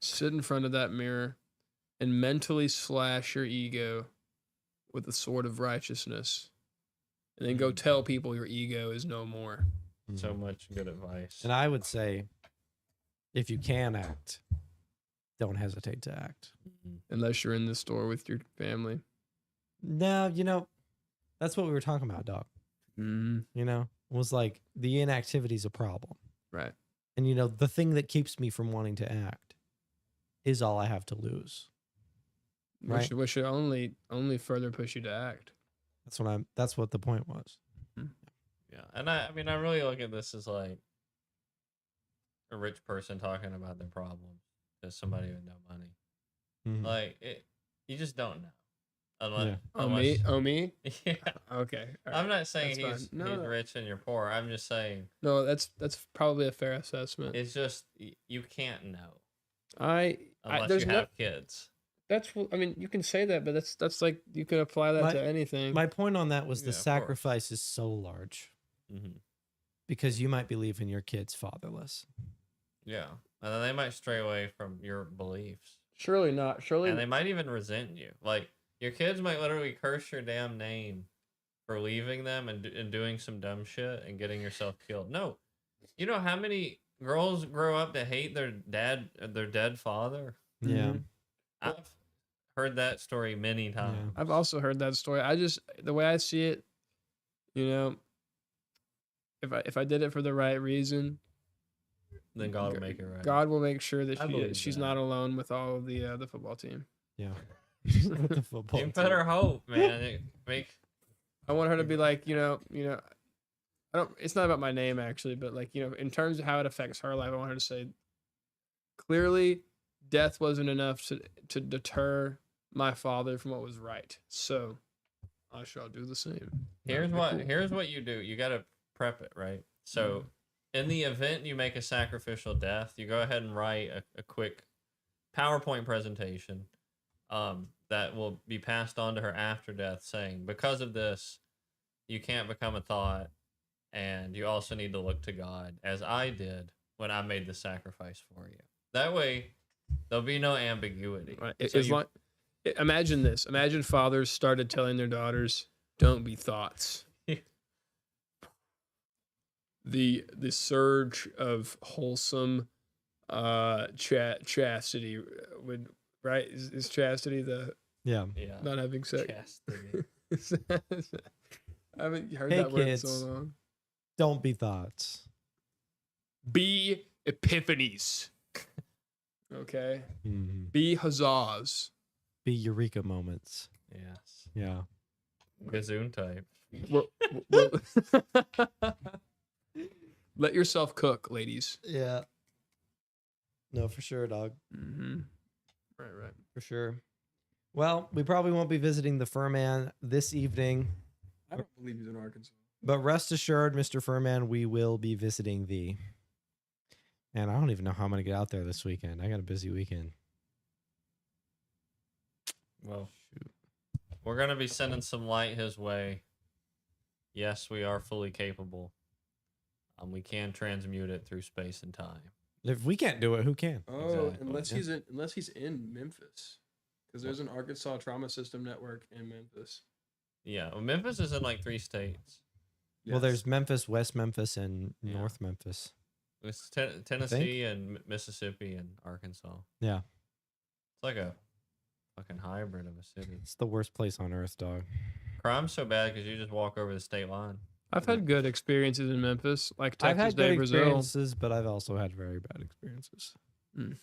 Sit in front of that mirror and mentally slash your ego with the sword of righteousness. And then go tell people your ego is no more. So much good advice. And I would say, if you can act, don't hesitate to act. Unless you're in the store with your family. No, that's what we were talking about, dog. Mm-hmm. Was like the inactivity is a problem. Right. And the thing that keeps me from wanting to act is all I have to lose. Right. Which should only further push you to act. That's what the point was. Yeah, and I mean, I really look at this as like a rich person talking about their problems to somebody with no money. Mhm. Like you just don't know. Unless, Oh, me? Yeah. Okay. all I'm right. not saying That's he's fine. No. rich and you're poor. I'm just saying No, that's probably a fair assessment. it's just you can't know There's unless you no, have kids. I mean, you can say that, but that's like you can apply that to anything. My point on that was Yeah, the of course. sacrifice is so large Mm-hmm. because you might be leaving your kids fatherless. Yeah, and then they might stray away from your beliefs, Surely not. Surely and they might even resent you. Like your kids might literally curse your damn name for leaving them and doing some dumb shit and getting yourself killed. No, you know how many girls grow up to hate their dead father? Yeah. Mhm. I've heard that story many times. I've also heard that story. The way I see it, you know, if I did it for the right reason, Then God will make it right. God will make sure that I believe she's that. not alone with all of the football team. Yeah. With the football You team. better hope, man. I want her to be like, I don't. It's not about my name actually, but like, in terms of how it affects her life, I want her to say, clearly, death wasn't enough to deter my father from what was right. So, I shall do the same. Here's what you do. You got to prep it, right? So, in the event you make a sacrificial death, you go ahead and write a quick PowerPoint presentation that will be passed on to her after death, saying, because of this, you can't become a thought, and you also need to look to God, as I did when I made the sacrifice for you. That way, there'll be no ambiguity. Right. So Imagine this. Imagine fathers started telling their daughters, "Don't be thoughts." The surge of wholesome chastity would, right? Is chastity the Yeah. not having sex? Chastity. I haven't heard Hey, that word in kids. so long. Don't be thoughts. Be epiphanies. Okay. Mhm. Be huzzahs. Be eureka moments. Yes. Yeah. Gazoon type. Let yourself cook, ladies. Yeah. No, for sure, dog. Mm-hmm. Right. For sure. Well, we probably won't be visiting the Furman this evening, I don't believe he's in Arkansas. but rest assured, Mr. Furman, we will be visiting thee. And I don't even know how I'm going to get out there this weekend. I got a busy weekend. Well, we're going to be sending some light his way. Yes, we are fully capable. We can transmute it through space and time. If we can't do it, who can? Oh, Exactly. unless he's in Memphis, because there's an Arkansas Trauma System Network in Memphis. Yeah, well, Memphis is in like 3 states. Well, there's Memphis, West Memphis, and Yeah. North Memphis. It's Tennessee and Mississippi and Arkansas. Yeah. It's like a fucking hybrid of a city. It's the worst place on earth, dog. Crime's so bad because you just walk over the state line. I've had good experiences in Memphis, like I've Texas had Day good Brazil. experiences, but I've also had very bad experiences. Mm.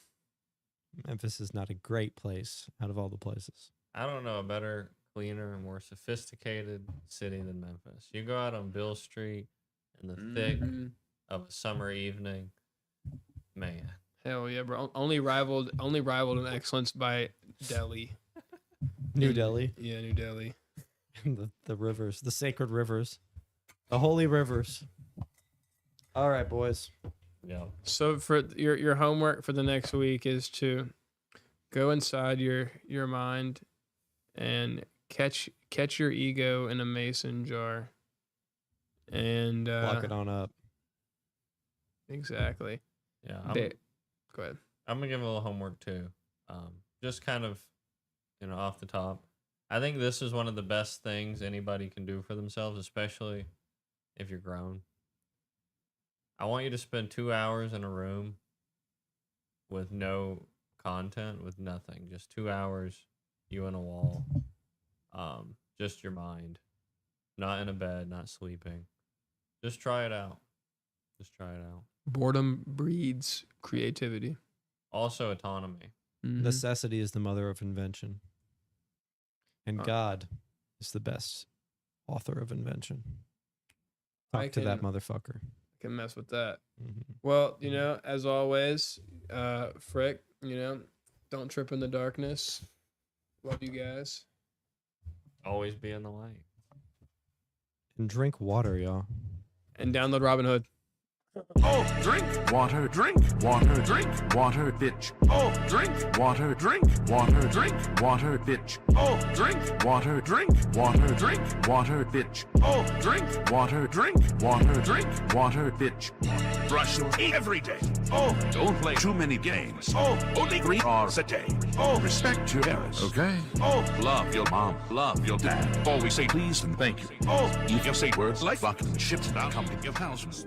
Memphis is not a great place out of all the places. I don't know a better, cleaner, and more sophisticated city than Memphis. You go out on Bill Street in the thick Mhm. of a summer evening, man. Hell yeah, bro! Only rivaled in excellence by Delhi. New Delhi. Yeah, New Delhi. And the rivers, the sacred rivers, the holy rivers. All right, boys. Yeah. So for your homework for the next week is to go inside your mind and catch your ego in a mason jar. And Lock it on up. exactly. Yeah. Go ahead. I'm gonna give a little homework too. Just kind of, off the top. I think this is one of the best things anybody can do for themselves, especially if you're grown. I want you to spend 2 hours in a room with no content, with nothing. Just 2 hours, you and a wall. Just your mind. Not in a bed, not sleeping. Just try it out. Boredom breeds creativity. Also, autonomy. Mhm. Necessity is the mother of invention. And Uh, God is the best author of invention. Talk I to that can- motherfucker. Can mess with that. Mhm. Well, as always, Frick, don't trip in the darkness. Love you guys. Always be in the light. And drink water, y'all. And download Robinhood. Oh, drink water, drink water, drink water, bitch. Oh, drink water, drink water, drink water, bitch. Oh, drink water, drink water, drink water, bitch. Oh, drink water, drink water, drink water, bitch. Brush your teeth every day. Oh, don't play too many games. Oh, only 3 hours a day. Oh, respect your parents. Okay. Oh, love your mom, love your dad. Always say please and thank you. Oh, you can say words like fucking shit without coming to your house.